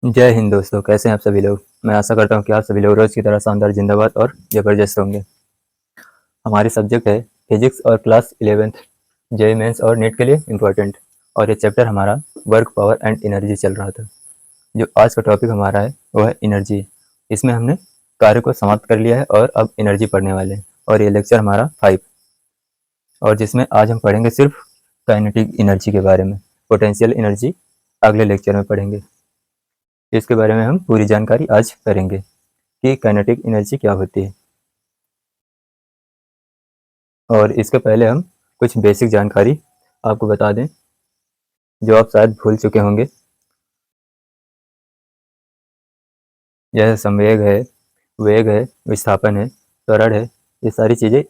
जय हिंद दोस्तों, कैसे हैं आप सभी लोग। मैं आशा करता हूं कि आप सभी लोग रोज़ की तरह शानदार, जिंदाबाद और ज़बरदस्त होंगे। हमारी सब्जेक्ट है फिजिक्स और क्लास 11th जेईई मेंस और नेट के लिए इम्पोर्टेंट। और ये चैप्टर हमारा वर्क, पावर एंड एनर्जी चल रहा था। जो आज का टॉपिक हमारा है वो है एनर्जी। इसमें हमने कार्य को समाप्त कर लिया है और अब एनर्जी पढ़ने वाले हैं। और ये लेक्चर हमारा 5, और जिसमें आज हम पढ़ेंगे सिर्फ काइनेटिक एनर्जी के बारे में। पोटेंशियल एनर्जी अगले लेक्चर में पढ़ेंगे। इसके बारे में हम पूरी जानकारी आज करेंगे कि काइनेटिक एनर्जी क्या होती है। और इसके पहले हम कुछ बेसिक जानकारी आपको बता दें जो आप शायद भूल चुके होंगे। जैसे संवेग है, वेग है, विस्थापन है, त्वरण है, ये सारी चीज़ें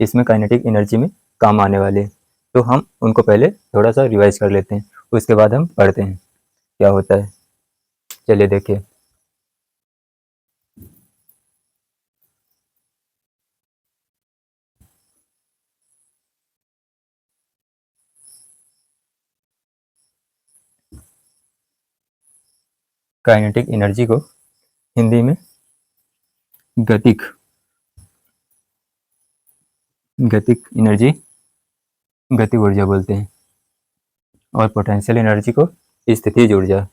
इसमें काइनेटिक एनर्जी में काम आने वाली है। तो हम उनको पहले थोड़ा सा रिवाइज कर लेते हैं, उसके बाद हम पढ़ते हैं क्या होता है। चलिए देखिए। काइनेटिक एनर्जी को हिंदी में गतिक गतिक एनर्जी, गति ऊर्जा बोलते हैं। और पोटेंशियल एनर्जी को स्थितिज ऊर्जा।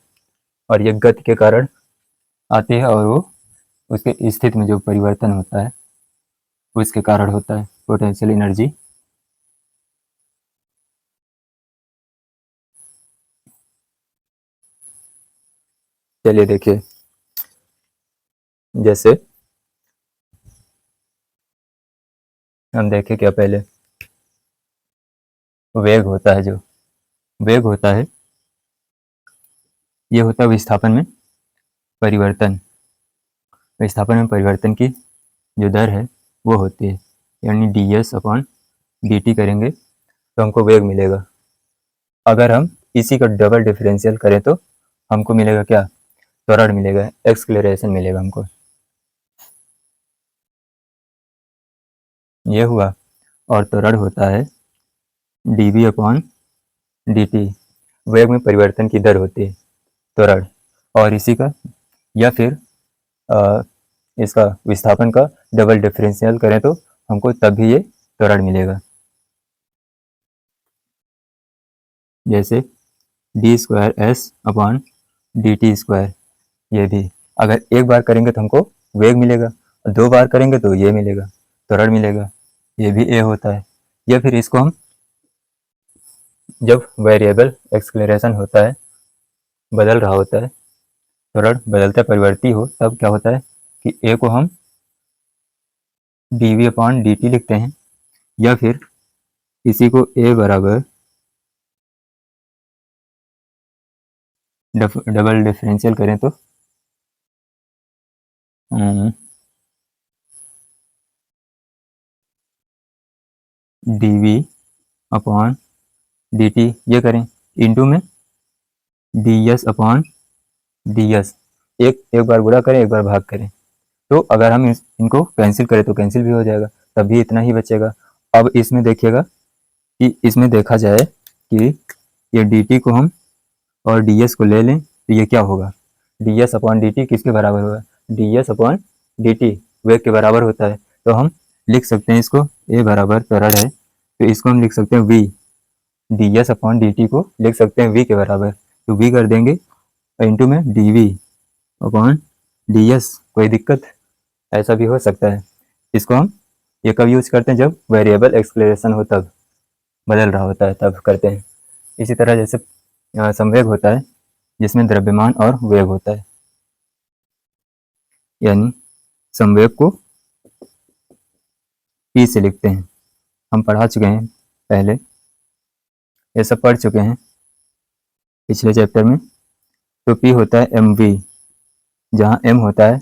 और ये गति के कारण आती है और वो उसके स्थिति में जो परिवर्तन होता है उसके कारण होता है पोटेंशियल एनर्जी। चलिए देखिए, जैसे हम देखें क्या पहले वेग होता है। जो वेग होता है ये होता है विस्थापन में परिवर्तन। विस्थापन में परिवर्तन की जो दर है वो होती है, यानी ds/dt करेंगे तो हमको वेग मिलेगा। अगर हम इसी का डबल डिफरेंशियल करें तो हमको मिलेगा क्या, त्वरण मिलेगा, एक्सक्लेरेशन मिलेगा हमको। ये हुआ। और त्वरण होता है dv/dt। वेग में परिवर्तन की दर होती है त्वरण। और इसी का या फिर आ, इसका विस्थापन का डबल डिफरेंशियल करें तो हमको तब भी ये त्वरण मिलेगा। जैसे d²s/dt²। ये भी अगर एक बार करेंगे तो हमको वेग मिलेगा, और 2 बार करेंगे तो ये मिलेगा, त्वरण मिलेगा। ये भी ए होता है। या फिर इसको हम जब वेरिएबल एक्सक्लेरेशन होता है, बदल रहा होता है, त्वरण बदलता परिवर्ती हो, तब क्या होता है कि ए को हम dv/dt लिखते हैं। या फिर इसी को ए बराबर डबल डिफरेंशियल करें तो dv/dt ये करें इंटू में ds/ds। एक बार गुणा करें, एक बार भाग करें। तो अगर हम इनको कैंसिल करें तो कैंसिल भी हो जाएगा, तब भी इतना ही बचेगा। अब इसमें देखिएगा कि इसमें देखा जाए कि ये dt को हम और ds को ले लें तो ये क्या होगा, ds/dt किसके बराबर होगा, ds/dt वेग के बराबर होता है। तो हम लिख सकते हैं इसको, a बराबर त्वरण है तो इसको हम लिख सकते हैं v। ds/dt को लिख सकते हैं v के बराबर, तो v कर देंगे इंटू में dv/ds। कोई दिक्कत, ऐसा भी हो सकता है। इसको हम ये कब यूज करते हैं, जब वेरिएबल एक्सक्लेरेशन हो, तब बदल रहा होता है तब करते हैं। इसी तरह जैसे संवेग होता है जिसमें द्रव्यमान और वेग होता है, यानी संवेग को p से लिखते हैं। हम पढ़ा चुके हैं पहले, ये सब पढ़ चुके हैं पिछले चैप्टर में। तो p होता है mv, जहाँ m होता है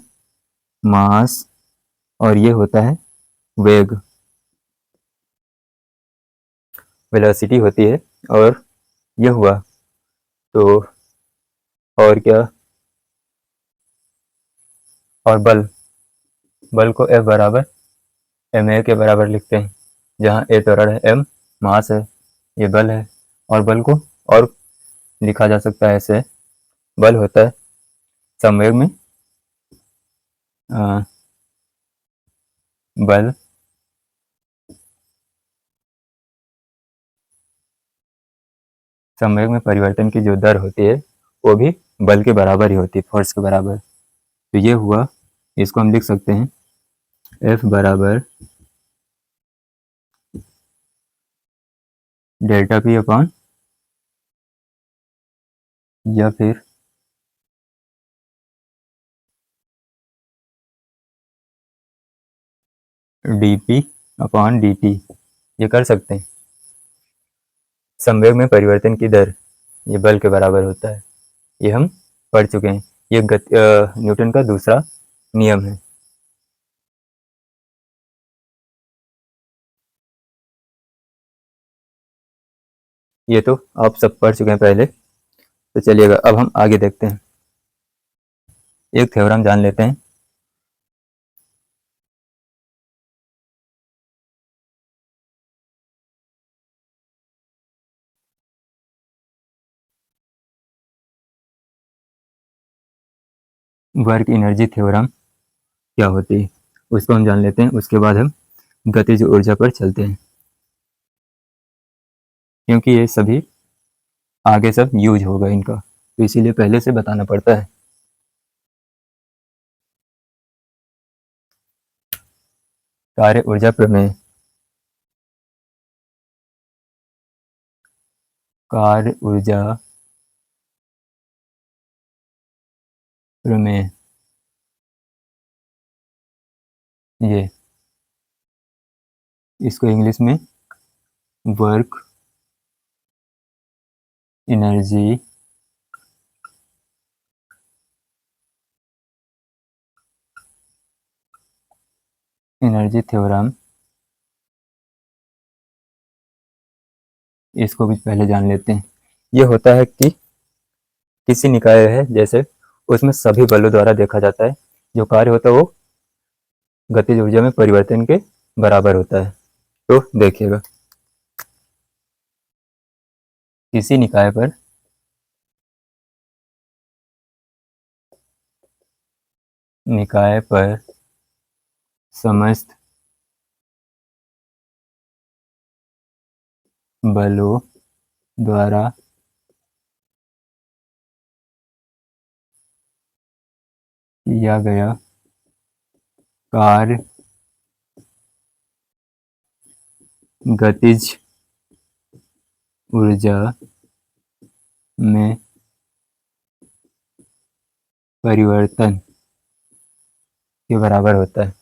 मास और ये होता है वेग, वेलोसिटी होती है। और ये हुआ तो और क्या, और बल, बल को F बराबर ma के बराबर लिखते हैं, जहाँ a त्वरण है, m मास है, ये बल है। और बल को और लिखा जा सकता है ऐसे, बल होता है संवेग में बल संवेग में परिवर्तन की जो दर होती है वो भी बल के बराबर ही होती है, फोर्स के बराबर। तो ये हुआ, इसको हम लिख सकते हैं F बराबर डेल्टा P अपॉन, या फिर dP अपॉन dt, ये कर सकते हैं। संवेग में परिवर्तन की दर ये बल के बराबर होता है, ये हम पढ़ चुके हैं। ये न्यूटन का दूसरा नियम है। ये तो आप सब पढ़ चुके हैं पहले। तो चलिएगा अब हम आगे देखते हैं, एक थ्योरम जान लेते हैं। वर्क एनर्जी थ्योरम क्या होती है उसको हम जान लेते हैं, उसके बाद हम गतिज ऊर्जा पर चलते हैं, क्योंकि ये सभी आगे सब यूज होगा इनका, तो इसीलिए पहले से बताना पड़ता है। कार्य ऊर्जा प्रमेय, कार्य ऊर्जा प्रमेय, ये इसको इंग्लिश में वर्क एनर्जी थ्योरम, इसको भी पहले जान लेते हैं। ये होता है कि किसी निकाय है जैसे, उसमें सभी बलों द्वारा देखा जाता है, जो कार्य होता है वो गतिज ऊर्जा में परिवर्तन के बराबर होता है। तो देखिएगा, किसी निकाय पर समस्त बलों द्वारा किया गया कार्य गतिज ऊर्जा में परिवर्तन के बराबर होता है,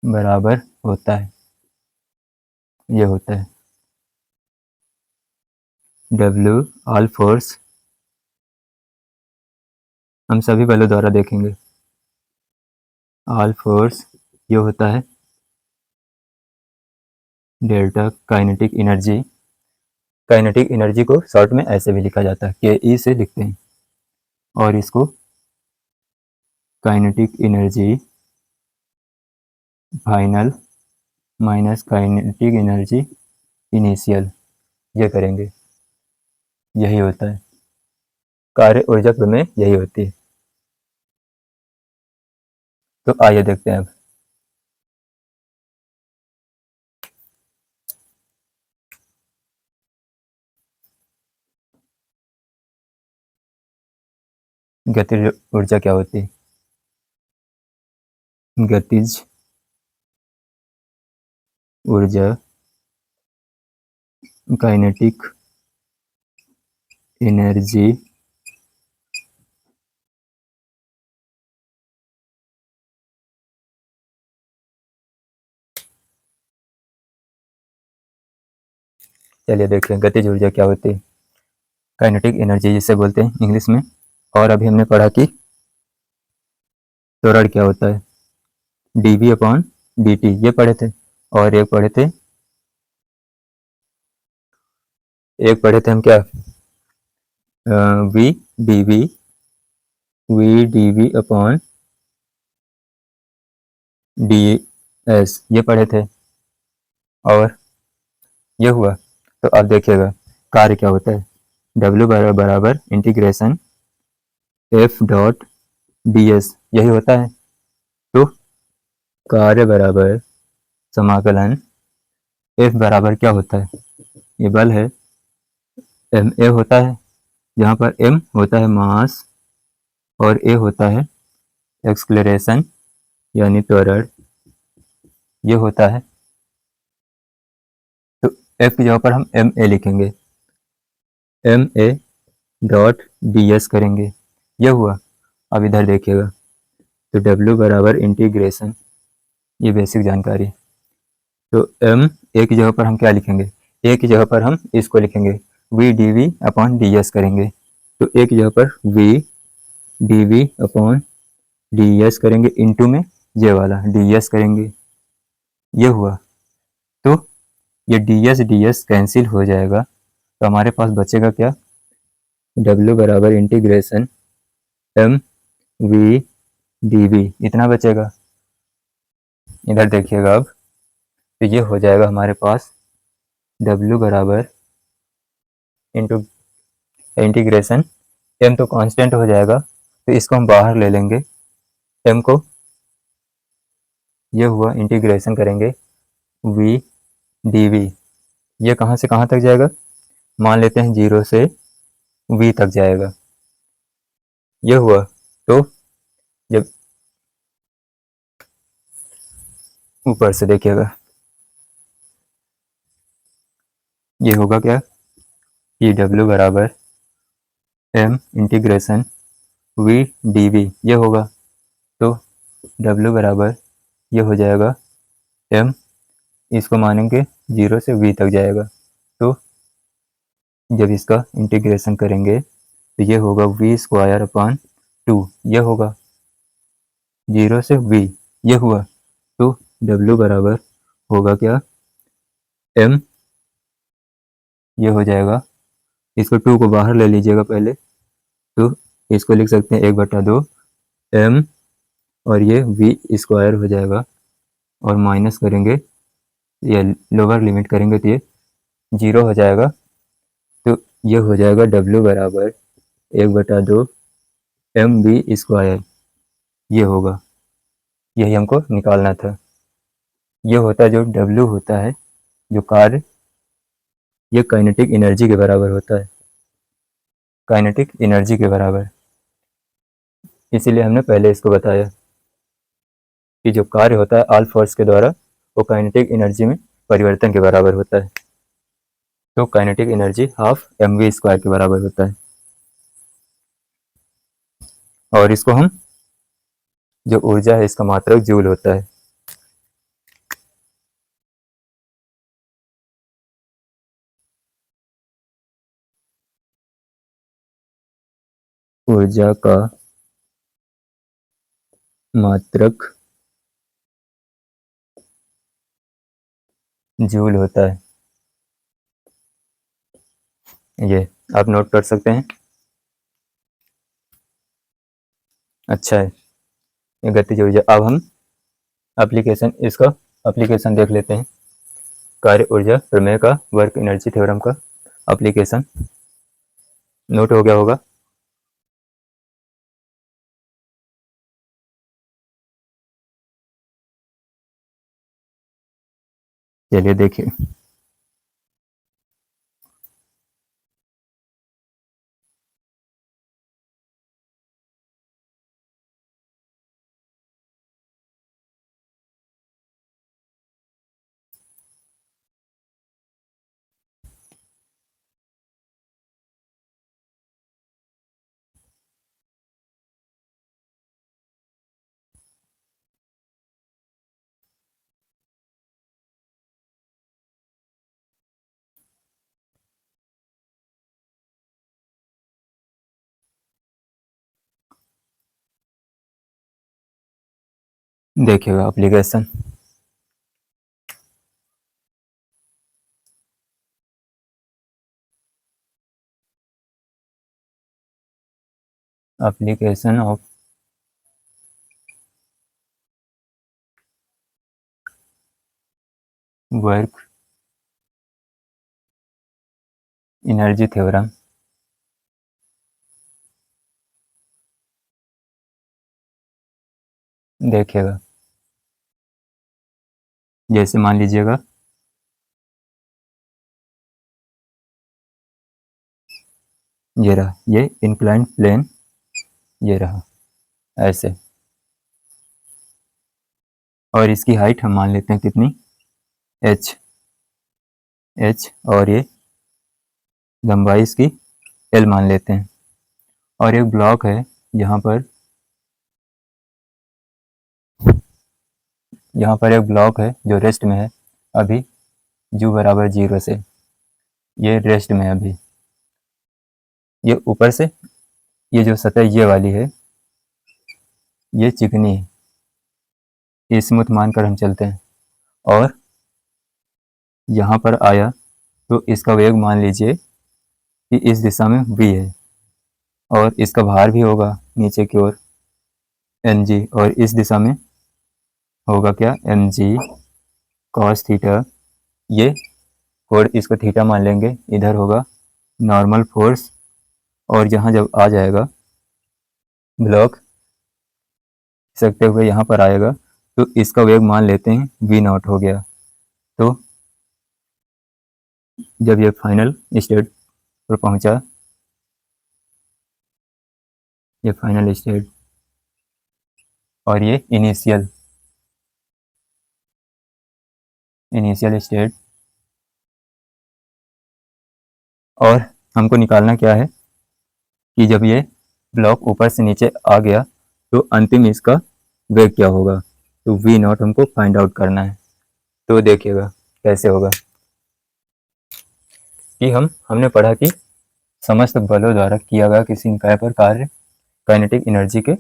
बराबर होता है। ये होता है W ऑल फोर्स, हम सभी बलों द्वारा देखेंगे। ऑल फोर्स ये होता है delta kinetic energy, kinetic energy को शॉर्ट में ऐसे भी लिखा जाता है, के से लिखते हैं, और इसको kinetic energy final minus kinetic energy initial, ये करेंगे। यही होता है कार्य ऊर्जा प्रमेय, यही होती है। तो आइए देखते हैं अब गतिज ऊर्जा क्या होती है। गतिज ऊर्जा काइनेटिक एनर्जी चलिए देखते हैं गतिज ऊर्जा क्या होती है। काइनेटिक एनर्जी जिसे बोलते हैं इंग्लिश में। और अभी हमने पढ़ा कि त्वरण क्या होता है, dv अपॉन dt, ये पढ़े थे। और एक पढ़े थे हम क्या, v dv अपॉन ds, ये पढ़े थे। और ये हुआ। तो अब देखिएगा कार्य क्या होता है। W बराबर integration F dot D S, यही होता है। तो कार्य बराबर समाकलन F बराबर क्या होता है, ये बल है, एम ए होता है, जहाँ पर m होता है मास और a होता है एक्सक्लेरेशन यानी त्वरण, ये होता है। तो F की जगह पर हम एम ए लिखेंगे, M A dot D S करेंगे, ये हुआ। अब इधर देखिएगा, तो W बराबर इंटीग्रेशन, ये बेसिक जानकारी। तो एम ए की जगह पर हम क्या लिखेंगे, ए की जगह पर हम इसको लिखेंगे V D V upon D S करेंगे। तो ए की जगह पर V D V upon D S करेंगे, इंटू में ये वाला डी एस करेंगे, ये हुआ। तो ये डी एस कैंसिल हो जाएगा, तो हमारे पास बचेगा क्या, W बराबर integration M V D V, इतना बचेगा। इधर देखिएगा अब, तो ये हो जाएगा हमारे पास W बराबर इंटू इंटीग्रेशन, m तो कांस्टेंट हो जाएगा, तो इसको हम बाहर ले लेंगे m को, ये हुआ। इंटीग्रेशन करेंगे v dv, ये कहाँ से कहाँ तक जाएगा, मान लेते हैं 0 से v तक जाएगा, ये हुआ। तो जब ऊपर से देखिएगा, ये होगा क्या कि W बराबर m इंटीग्रेशन v dv, ये होगा। तो W बराबर ये हो जाएगा m, इसको मानेंगे 0 से v तक जाएगा, तो जब इसका इंटीग्रेशन करेंगे तो ये होगा v स्क्वायर अपॉन 2, ये होगा 0 से v, ये हुआ। तो W बराबर होगा क्या, m, ये हो जाएगा, इसको 2 को बाहर ले लीजिएगा पहले, तो इसको लिख सकते हैं 1/2 m, और ये v स्क्वायर हो जाएगा, और माइनस करेंगे, ये लोअर लिमिट करेंगे तो ये 0 हो जाएगा। तो ये हो जाएगा W बराबर 1/2 एम वी स्क्वायर, ये होगा। यही हमको निकालना था। ये होता है जो W होता है, जो कार्य, ये काइनेटिक एनर्जी के बराबर होता है, काइनेटिक एनर्जी के बराबर। इसीलिए हमने पहले इसको बताया कि जो कार्य होता है ऑल फोर्स के द्वारा, वो काइनेटिक एनर्जी में परिवर्तन के बराबर होता है। तो kinetic energy half M V square के बराबर होता है। और इसको हम, जो ऊर्जा है इसका मात्रक जूल होता है। ऊर्जा का मात्रक जूल होता है, ये आप नोट कर सकते हैं। अच्छा है, ये गतिज ऊर्जा। अब हम एप्लीकेशन, इसका एप्लीकेशन देख लेते हैं। कार्य ऊर्जा प्रमेय का, वर्क एनर्जी थ्योरम का एप्लीकेशन नोट हो गया होगा। चलिए देखिए, देखिएगा application. Application of work energy theorem देखिएगा, जैसे मान लीजिएगा ये रहा, ये इंक्लाइंड प्लेन ये रहा ऐसे, और इसकी हाइट हम मान लेते हैं कितनी, h, और ये लंबाई इसकी l मान लेते हैं। और एक ब्लॉक है यहाँ पर एक ब्लॉक है जो रेस्ट में है अभी, u बराबर 0 से, ये रेस्ट में है अभी। ये ऊपर से ये जो सतह ये वाली है ये चिकनी है, ये स्मूथ मानकर हम चलते हैं, और यहाँ पर आया तो इसका वेग मान लीजिए कि इस दिशा में v है, और इसका भार भी होगा नीचे की ओर mg, और इस दिशा में होगा क्या, mg cos थीटा, ये कोण इसको थीटा मान लेंगे, इधर होगा नॉर्मल फोर्स, और यहाँ जब आ जाएगा ब्लॉक सकते हुए यहाँ पर आएगा तो इसका वेग मान लेते हैं v0 हो गया। तो जब ये फाइनल स्टेट पर पहुंचा, ये फाइनल स्टेट और ये इनिशियल स्टेट, और हमको निकालना क्या है कि जब ये ब्लॉक ऊपर से नीचे आ गया तो अंतिम इसका वेग क्या होगा, तो v0 हमको फाइंड आउट करना है। तो देखिएगा कैसे होगा कि हमने पढ़ा कि समस्त बलों द्वारा किया गया किसी निकाय पर कार्य काइनेटिक एनर्जी के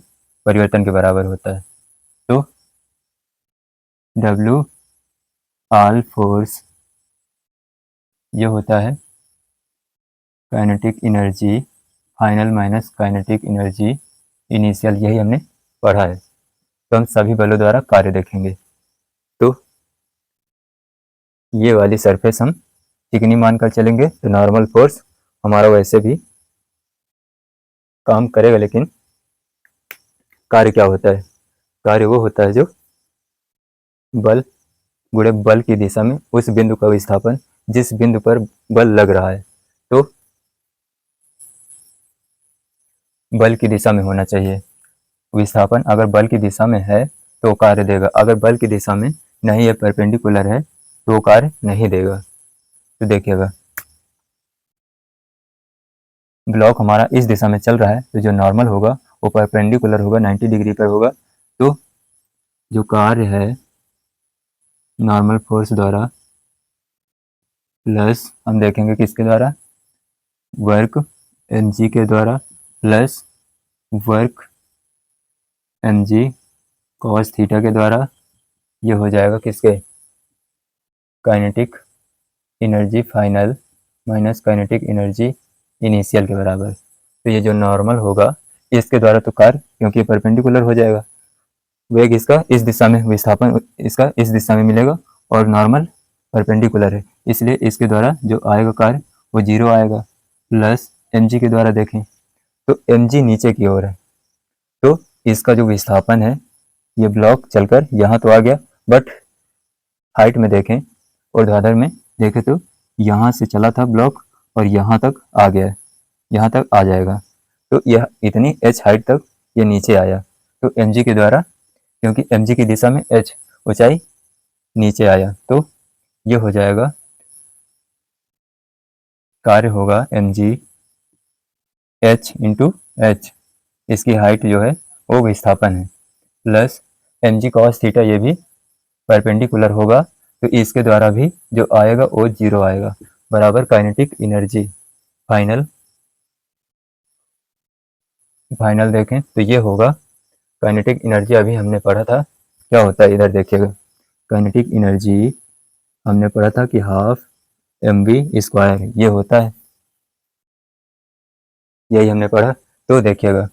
परिवर्तन के बराबर होता है। तो W ऑल फोर्स ये होता है kinetic energy final minus kinetic energy initial, यही हमने पढ़ा है। तो हम सभी बलों द्वारा कार्य देखेंगे। तो ये वाली सरफेस हम चिकनी मानकर चलेंगे, तो नॉर्मल फोर्स हमारा वैसे भी काम करेगा, लेकिन कार्य क्या होता है, कार्य वो होता है जो बल गुणे बल की दिशा में उस बिंदु का विस्थापन जिस बिंदु पर बल लग रहा है, तो बल की दिशा में होना चाहिए विस्थापन। अगर बल की दिशा में है तो कार्य देगा, अगर बल की दिशा में नहीं है, परपेंडिकुलर है, तो कार्य नहीं देगा। तो देखिएगा ब्लॉक हमारा इस दिशा में चल रहा है, तो जो नॉर्मल होगा वो परपेंडिकुलर होगा, 90 डिग्री पर होगा। तो जो कार्य है नॉर्मल फोर्स द्वारा प्लस हम देखेंगे किसके द्वारा, वर्क mg के द्वारा plus work mg cos theta के द्वारा, ये हो जाएगा किसके, kinetic energy final minus kinetic energy initial के बराबर। तो ये जो नॉर्मल होगा इसके द्वारा तो कार्य, क्योंकि परपेंडिकुलर हो जाएगा, वेग इसका इस दिशा में, विस्थापन इसका इस दिशा में मिलेगा, और नॉर्मल परपेंडिकुलर है, इसलिए इसके द्वारा जो आएगा कार्य वो 0 आएगा। प्लस mg के द्वारा देखें तो mg नीचे की ओर है, तो इसका जो विस्थापन है ये ब्लॉक चलकर यहाँ तो आ गया, बट हाइट में देखें ऊर्ध्वाधर में देखें तो यहाँ से चला था ब्लॉक और यहाँ तक आ गया, यहाँ तक आ जाएगा, तो यह इतनी h हाइट तक ये नीचे आया। तो mg के द्वारा, क्योंकि mg की दिशा में h ऊंचाई नीचे आया, तो ये हो जाएगा कार्य होगा mg h इंटू h, इसकी हाइट जो है वो विस्थापन है, प्लस mg cos थीटा, ये भी परपेंडिकुलर होगा, तो इसके द्वारा भी जो आएगा वो 0 आएगा, बराबर काइनेटिक एनर्जी फाइनल देखें तो ये होगा काइनेटिक एनर्जी, अभी हमने पढ़ा था क्या होता है, इधर देखिएगा काइनेटिक एनर्जी हमने पढ़ा था कि हाफ mv² ये होता है, यही हमने पढ़ा। तो देखिएगा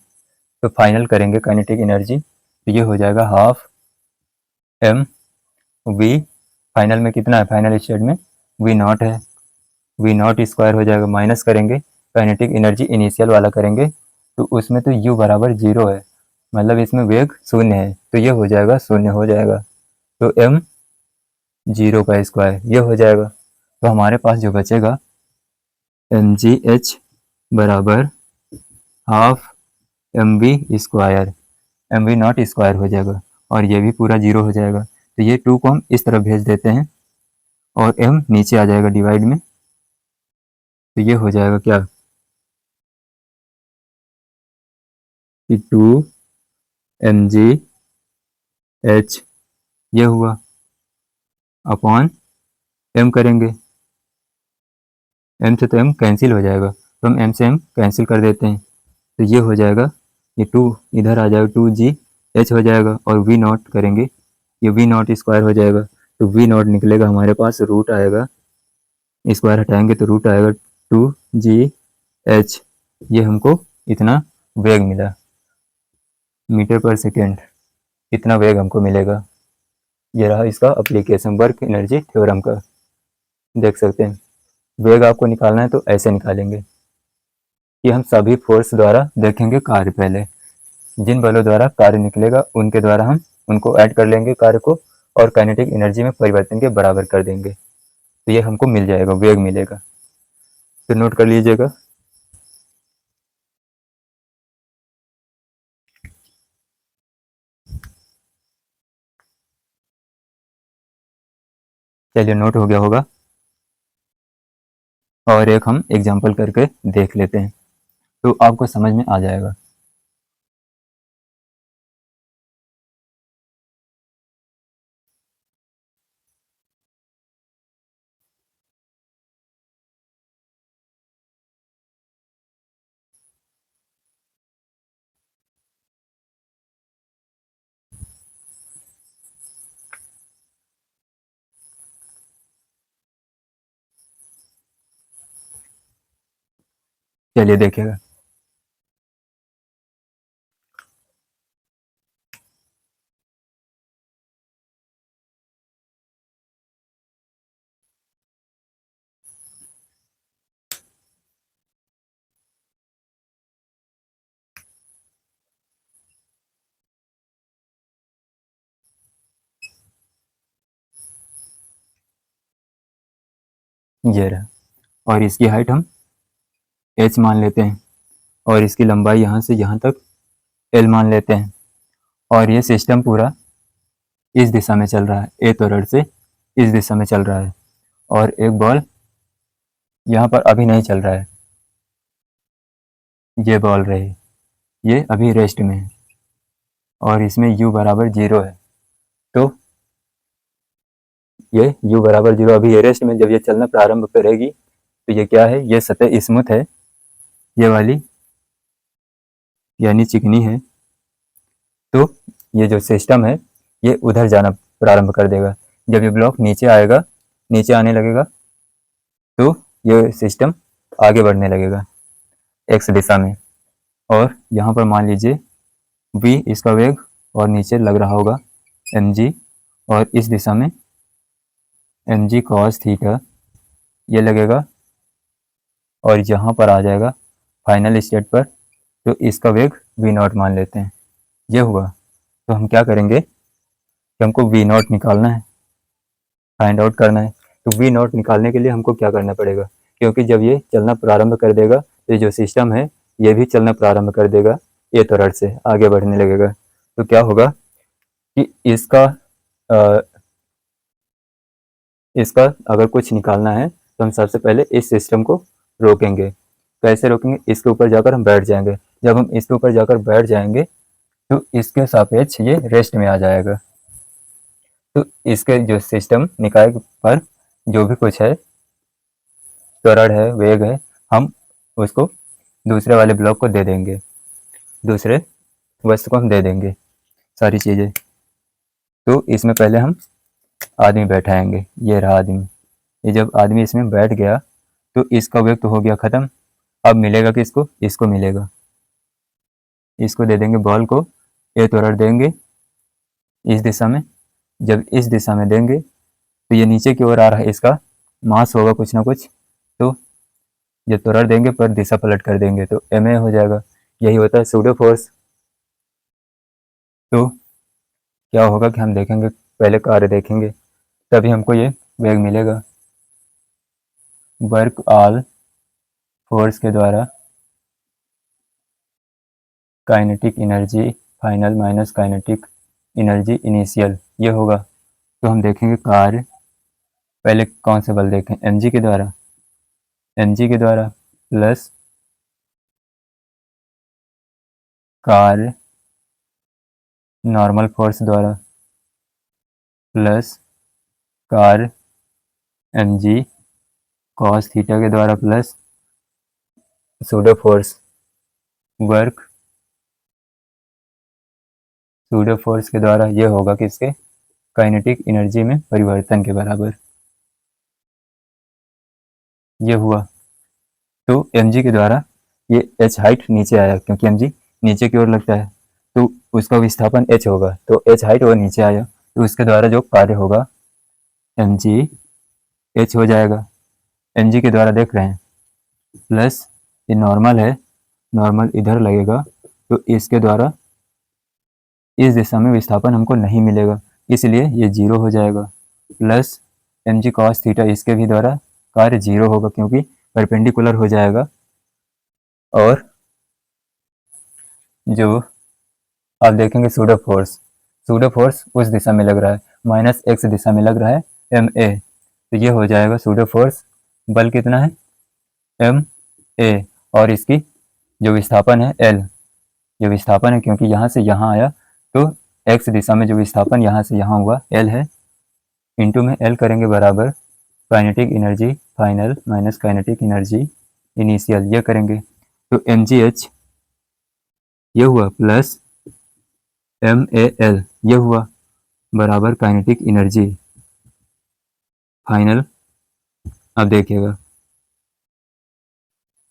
तो फाइनल करेंगे काइनेटिक एनर्जी, तो ये हो जाएगा हाफ mv, फाइनल में कितना है, फाइनल स्टेट में v0 है, v0² हो जाएगा, माइनस करेंगे काइनेटिक एनर्जी इनिशियल वाला करेंगे, तो उसमें तो u बराबर 0 है, मतलब इसमें वेग शून्य है, तो ये हो जाएगा शून्य हो जाएगा, तो m 0 का स्क्वायर ये हो जाएगा। तो हमारे पास जो बचेगा mgh बराबर half mv square, mv not square हो जाएगा, और ये भी पूरा 0 हो जाएगा। तो ये 2 को हम इस तरफ भेज देते हैं और m नीचे आ जाएगा डिवाइड में, तो ये हो जाएगा क्या कि 2 mgh ये हुआ अपॉन m करेंगे, m से तो m कैंसिल हो जाएगा, तो हम m से m कैंसिल कर देते हैं, तो ये हो जाएगा, ये 2 इधर आ जाएगा, 2gh हो जाएगा, और v नॉट करेंगे, ये v नॉट स्क्वायर हो जाएगा, तो v नॉट निकलेगा हमारे पास, रूट आएगा, स्क्वायर हटाएंगे तो रूट आएगा 2gh। ये हमको इतना वेग मिला मीटर पर सेकेंड, इतना वेग हमको मिलेगा। ये रहा इसका एप्लीकेशन वर्क एनर्जी थ्योरम का। देख सकते हैं वेग आपको निकालना है तो ऐसे निकालेंगे कि हम सभी फोर्स द्वारा देखेंगे कार्य, पहले जिन बलों द्वारा कार्य निकलेगा उनके द्वारा हम उनको ऐड कर लेंगे कार्य को, और काइनेटिक एनर्जी में परिवर्तन के बराबर कर देंगे, तो ये हमको मिल जाएगा, वेग मिलेगा। तो नोट कर लीजिएगा। चलिए नोट हो गया होगा, और एक हम एग्जाम्पल करके देख लेते हैं तो आपको समझ में आ जाएगा। चलिए देखिएगा। ये रहा, और इसकी हाइट हम h मान लेते हैं, और इसकी लंबाई यहाँ से यहाँ तक l मान लेते हैं, और ये सिस्टम पूरा इस दिशा में चल रहा है, ए तोरड से इस दिशा में चल रहा है, और एक बॉल यहाँ पर अभी नहीं चल रहा है, ये बॉल रही, ये अभी रेस्ट में है, और इसमें u बराबर 0 है, तो ये u बराबर 0 अभी ये रेस्ट में, जब ये चलना प्रारंभ करेगी तो ये क्या है, ये सतह स्मूथ है, ये वाली यानी चिकनी है, तो ये जो सिस्टम है ये उधर जाना प्रारंभ कर देगा। जब ये ब्लॉक नीचे आएगा, नीचे आने लगेगा, तो ये सिस्टम आगे बढ़ने लगेगा x दिशा में, और यहाँ पर मान लीजिए v इसका वेग, और नीचे लग रहा होगा mg, और इस दिशा में mg cos थीटा ये लगेगा, और यहाँ पर आ जाएगा फाइनल स्टेट पर, तो इसका वेग v नॉट मान लेते हैं। ये हुआ, तो हम क्या करेंगे कि हमको v नॉट निकालना है, फाइंड आउट करना है। तो v नॉट निकालने के लिए हमको क्या करना पड़ेगा, क्योंकि जब ये चलना प्रारंभ कर देगा तो ये जो सिस्टम है ये भी चलना प्रारंभ कर देगा, ये त्वरण से आगे बढ़ने लगेगा। तो क्या होगा कि अ, इसका अगर कुछ निकालना है तो हम सबसे पहले इस सिस्टम को रोकेंगे। कैसे रोकेंगे, इसके ऊपर जाकर हम बैठ जाएंगे। जब हम इसके ऊपर जाकर बैठ जाएंगे तो इसके सापेक्ष ये रेस्ट में आ जाएगा, तो इसके जो सिस्टम निकाय पर जो भी कुछ है, त्वरण है, वेग है, हम उसको दूसरे वाले ब्लॉक को दे देंगे, दूसरे वस्तु को हम दे देंगे सारी चीज़ें। तो इसमें पहले हम आदमी बैठाएंगे, ये रहा आदमी। ये जब आदमी इसमें बैठ गया तो इसका वेग तो हो गया ख़त्म। अब मिलेगा किसको, इसको मिलेगा, इसको दे देंगे बॉल को, ये त्वरण देंगे इस दिशा में। जब इस दिशा में देंगे तो ये नीचे की ओर आ रहा है, इसका मास होगा कुछ ना कुछ, तो जब त्वरण देंगे पर दिशा पलट कर देंगे तो ma हो जाएगा। यही होता है सूडो फोर्स। तो क्या होगा कि हम देखेंगे, पहले कार्य देखेंगे तभी हमको ये वेग मिलेगा। वर्क ऑल फोर्स के द्वारा kinetic energy final minus kinetic energy initial, ये होगा। तो हम देखेंगे कार्य, पहले कौन से बल देखें, mg के द्वारा, mg के द्वारा प्लस कार्य नॉर्मल फोर्स द्वारा प्लस कार्य mg cos थीटा के द्वारा plus pseudo force work pseudo force के द्वारा, ये होगा किसके, काइनेटिक एनर्जी में परिवर्तन के बराबर, ये हुआ। तो mg के द्वारा ये h हाइट नीचे आया क्योंकि mg नीचे की ओर लगता है, तो उसका विस्थापन h होगा, तो h हाइट और नीचे आया, तो उसके द्वारा जो कार्य होगा mg h हो जाएगा। mg के द्वारा देख रहे हैं प्लस ये नॉर्मल है, नॉर्मल इधर लगेगा, तो इसके द्वारा इस दिशा में विस्थापन हमको नहीं मिलेगा, इसलिए ये जीरो हो जाएगा, प्लस mg cos थीटा, इसके भी द्वारा कार्य जीरो होगा क्योंकि परपेंडिकुलर हो जाएगा। और जो आप देखेंगे सूडो फोर्स उस दिशा में लग रहा है, माइनस एक्स दिशा में लग रहा है एम ए, तो ये हो जाएगा सूडो फोर्स, बल कितना है एम ए, और इसकी जो विस्थापन है एल, ये विस्थापन है क्योंकि यहाँ से यहाँ आया, तो एक्स दिशा में जो विस्थापन यहाँ से यहाँ हुआ एल है, इंटू में एल करेंगे बराबर kinetic energy final minus kinetic energy initial, ये करेंगे तो एम जी एच ये हुआ प्लस एम ए एल ये हुआ बराबर काइनेटिक एनर्जी फाइनल। अब देखिएगा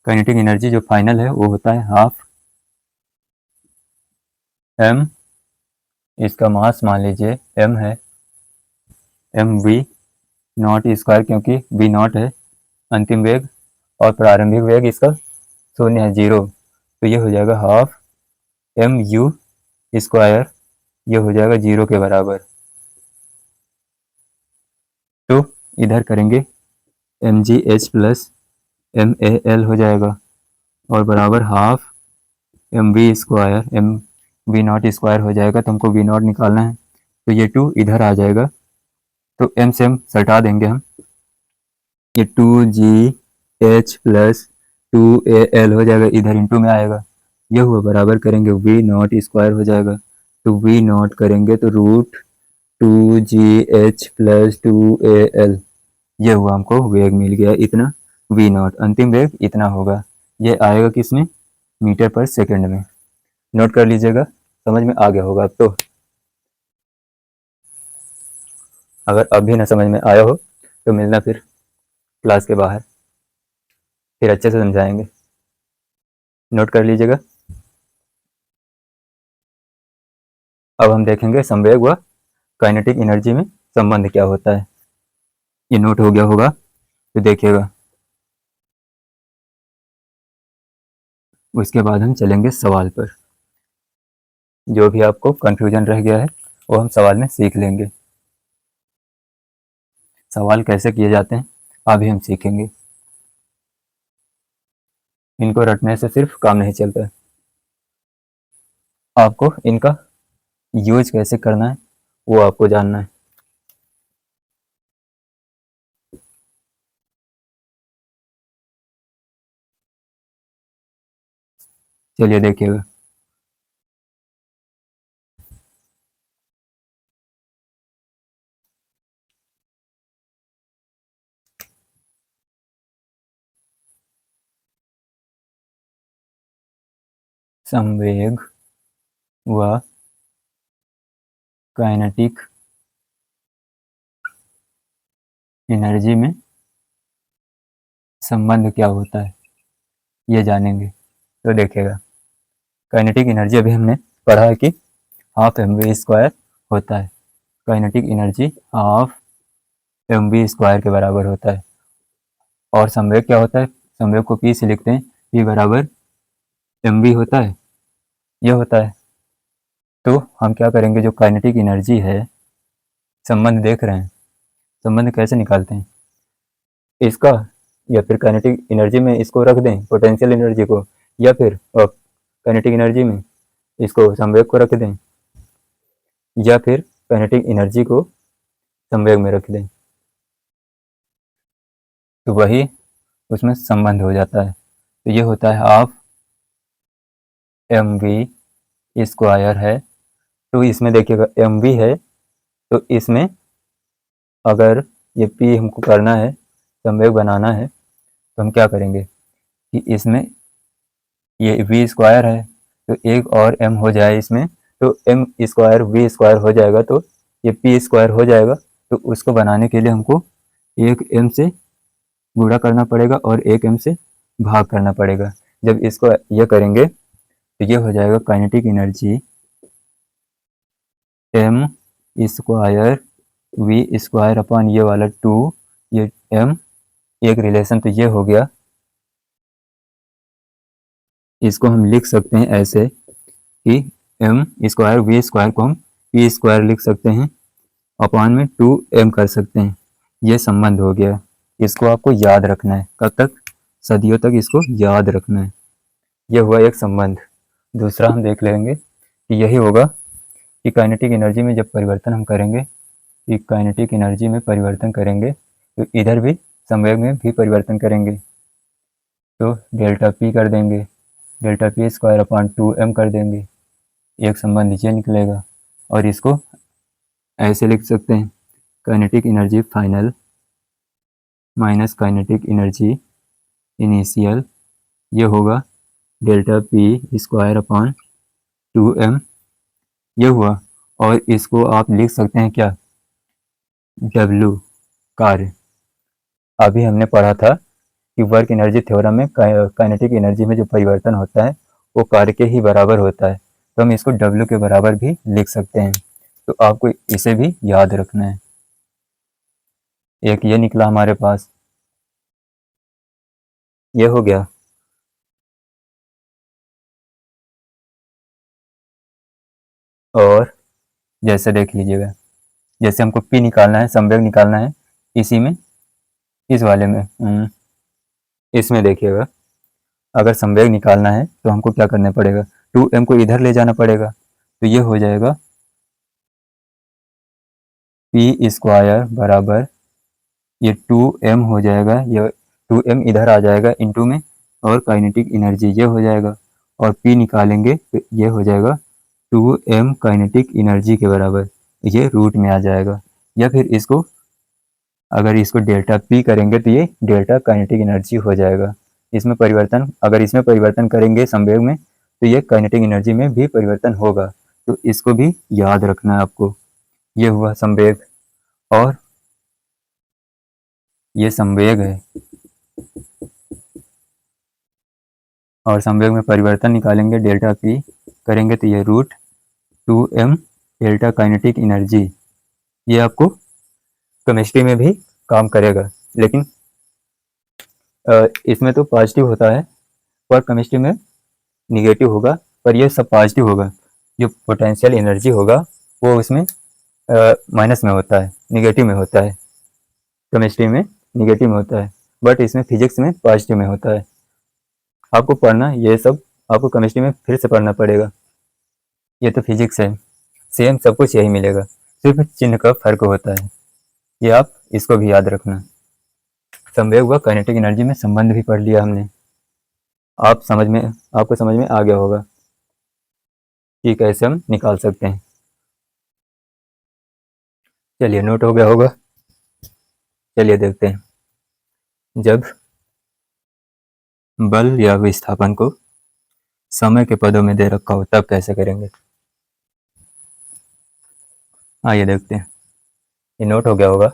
काइनेटिक एनर्जी जो फाइनल है वो होता है हाफ एम, इसका मास मान लीजिए एम है, एम वी नॉट स्क्वायर, क्योंकि वी नॉट है अंतिम वेग और प्रारंभिक वेग इसका शून्य है, जीरो, तो ये हो जाएगा हाफ एम यू स्क्वायर, ये हो जाएगा जीरो के बराबर। तो इधर करेंगे M G H plus M A L हो जाएगा और बराबर half M V square, M V naught square हो जाएगा, तो हमको वी नॉट निकालना है, तो ये टू इधर आ जाएगा, तो एम से हम सटा देंगे हम, ये two G H plus two A L हो जाएगा, इधर इंटू में आएगा, ये हुआ बराबर करेंगे वी नॉट स्क्वायर हो जाएगा, तो वी नॉट करेंगे तो root two G H plus two A L, ये हुआ, हमको वेग मिल गया इतना, वी नॉट अंतिम वेग इतना होगा, ये आएगा किसमें, मीटर पर सेकंड में। नोट कर लीजिएगा, समझ में आ गया होगा अब तो। अगर अब भी ना समझ में आया हो तो मिलना फिर क्लास के बाहर, फिर अच्छे से समझाएंगे। नोट कर लीजिएगा। अब हम देखेंगे संवेग व काइनेटिक एनर्जी में संबंध क्या होता है, ये नोट हो गया होगा तो देखिएगा। उसके बाद हम चलेंगे सवाल पर, जो भी आपको कंफ्यूजन रह गया है वो हम सवाल में सीख लेंगे, सवाल कैसे किए जाते हैं अभी हम सीखेंगे, इनको रटने से सिर्फ काम नहीं चलता है, आपको इनका यूज कैसे करना है वो आपको जानना है। चलिए देखिएगा, संवेग व काइनेटिक एनर्जी में संबंध क्या होता है ये जानेंगे। तो देखिएगा काइनेटिक एनर्जी अभी हमने पढ़ा है कि हाफ एम वी स्क्वायर होता है, kinetic energy half M V square के बराबर होता है, और संवेग क्या होता है, संवेग को पी से लिखते हैं, पी बराबर एम वी होता है, ये होता है। तो हम क्या करेंगे, जो काइनेटिक एनर्जी है, संबंध देख रहे हैं, संबंध कैसे निकालते हैं इसका, या फिर काइनेटिक एनर्जी में इसको रख दें पोटेंशियल एनर्जी को, या फिर काइनेटिक एनर्जी में इसको संवेग को रख दें, या फिर काइनेटिक एनर्जी को संवेग में रख दें, तो वही उसमें संबंध हो जाता है। तो ये होता है हाफ mv स्क्वायर है। तो इसमें देखिएगा mv है, तो इसमें अगर ये p हमको करना है, संवेग बनाना है, तो हम क्या करेंगे कि इसमें ये v स्क्वायर है, तो एक और m हो जाए इसमें, तो m स्क्वायर v स्क्वायर हो जाएगा, तो ये p स्क्वायर हो जाएगा। तो उसको बनाने के लिए हमको एक m से गुणा करना पड़ेगा और एक m से भाग करना पड़ेगा। जब इसको ये करेंगे तो ये हो जाएगा kinetic energy m square v square upon ये वाला 2, ये m एक रिलेशन, तो ये हो गया। इसको हम लिख सकते हैं ऐसे कि m स्क्वायर v स्क्वायर को हम p स्क्वायर लिख सकते हैं, अपॉन में 2m कर सकते हैं। ये संबंध हो गया। इसको आपको याद रखना है, कब तक, सदियों तक इसको याद रखना है। यह हुआ एक संबंध। दूसरा हम देख लेंगे कि यही होगा कि काइनेटिक एनर्जी में जब परिवर्तन हम करेंगे, कि काइनेटिक एनर्जी में परिवर्तन करेंगे तो इधर भी संवेग में भी परिवर्तन करेंगे, तो डेल्टा पी कर देंगे, delta P square upon 2m कर देंगे, एक संबंध नीचे निकलेगा। और इसको ऐसे लिख सकते हैं, kinetic energy final minus kinetic energy initial, ये होगा delta P square upon 2m, ये हुआ। और इसको आप लिख सकते हैं क्या, W कार्य। अभी हमने पढ़ा था कि वर्क एनर्जी थ्योरम में काइनेटिक एनर्जी में जो परिवर्तन होता है वो कार्य के ही बराबर होता है, तो हम इसको W के बराबर भी लिख सकते हैं। तो आपको इसे भी याद रखना है। एक ये निकला हमारे पास, ये हो गया। और जैसे देख लीजिएगा, जैसे हमको P निकालना है, संवेग निकालना है, इसी में, इस वाले में, इसमें देखिएगा, अगर संवेग निकालना है तो हमको क्या करना पड़ेगा, 2m को इधर ले जाना पड़ेगा, तो ये हो जाएगा p स्क्वायर बराबर, ये 2m हो जाएगा, ये 2m इधर आ जाएगा इनटू में, और काइनेटिक एनर्जी ये हो जाएगा, और p निकालेंगे तो ये हो जाएगा 2m काइनेटिक एनर्जी के बराबर, ये रूट में आ जाएगा। या फिर इसको, अगर इसको डेल्टा p करेंगे तो ये डेल्टा काइनेटिक एनर्जी हो जाएगा। इसमें परिवर्तन, अगर इसमें परिवर्तन करेंगे संवेग में, तो ये काइनेटिक एनर्जी में भी परिवर्तन होगा, तो इसको भी याद रखना है आपको। ये हुआ संवेग, और ये संवेग है, और संवेग में परिवर्तन निकालेंगे, डेल्टा पी करेंगे तो ये root 2m delta kinetic energy. ये आपको केमिस्ट्री में भी काम करेगा, लेकिन इसमें तो पॉजिटिव होता है, पर केमिस्ट्री में निगेटिव होगा, पर ये सब पॉजिटिव होगा। जो पोटेंशियल एनर्जी होगा वो उसमें माइनस में होता है, निगेटिव में होता है, केमिस्ट्री में निगेटिव में होता है, बट इसमें फिजिक्स में पॉजिटिव में होता है। आपको पढ़ना ये सब, आपको केमिस्ट्री में फिर से पढ़ना पड़ेगा। ये तो फिजिक्स है, सेम सब कुछ यही मिलेगा, सिर्फ चिन्ह का फर्क होता है। ये आप इसको भी याद रखना। संवेग व काइनेटिक एनर्जी में संबंध भी पढ़ लिया हमने। आप समझ में, आपको समझ में आ गया होगा कि कैसे हम निकाल सकते हैं। चलिए, नोट हो गया होगा। चलिए देखते हैं, जब बल या विस्थापन को समय के पदों में दे रखा हो तब कैसे करेंगे। आइए देखते हैं, ये नोट हो गया होगा।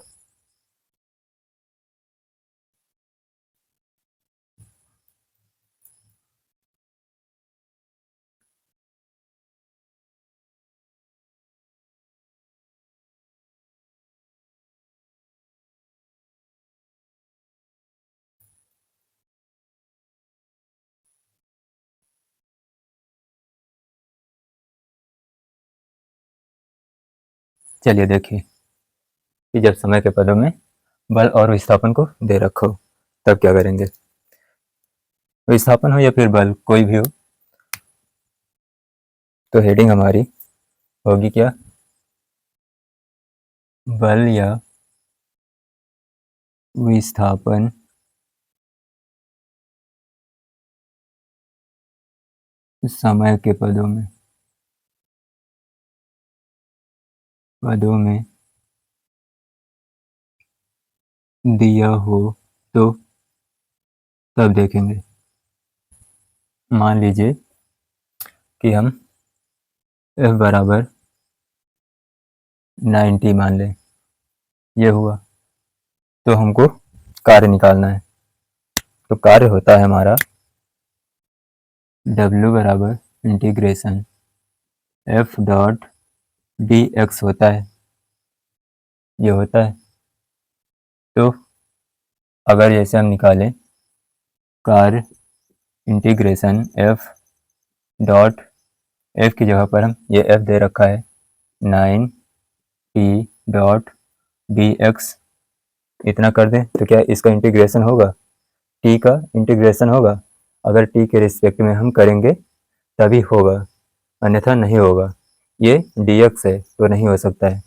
चलिए देखिए कि जब समय के पदों में बल और विस्थापन को दे रखो तब क्या करेंगे। विस्थापन हो या फिर बल कोई भी हो तो हेडिंग हमारी होगी क्या, बल या विस्थापन समय के पदों में दिया हो तो तब देखेंगे। मान लीजिए कि हम F बराबर 90 मान लें, ये हुआ तो हमको कार्य निकालना है। तो कार्य होता है हमारा W बराबर इंटीग्रेशन F डॉट dx होता है, ये होता है। तो अगर जैसे हम निकालें कार्य इंटीग्रेशन F डॉट F की जगह पर हम ये F दे रखा है 9t डॉट dx, इतना कर दें तो क्या इसका इंटीग्रेशन होगा, t का इंटीग्रेशन होगा। अगर t के रिस्पेक्ट में हम करेंगे तभी होगा, अन्यथा नहीं होगा। ये dx है तो नहीं हो सकता है,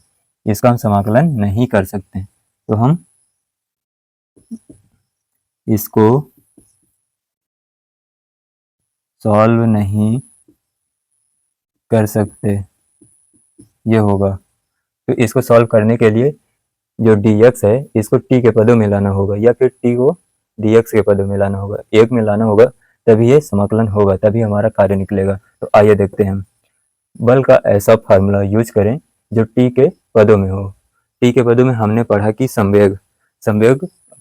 इसका हम समाकलन नहीं कर सकते। तो हम इसको सॉल्व नहीं कर सकते, ये होगा। तो इसको सॉल्व करने के लिए जो dx है इसको t के पदों में लाना होगा या फिर t को dx के पदों में लाना होगा, एक में लाना होगा तभी ये समाकलन होगा, तभी हमारा कार्य निकलेगा। तो आइए देखते हैं हम बल का ऐसा फार्मूला यूज करें जो t के पदों में हो। t के पदों में हमने पढ़ा कि संवेग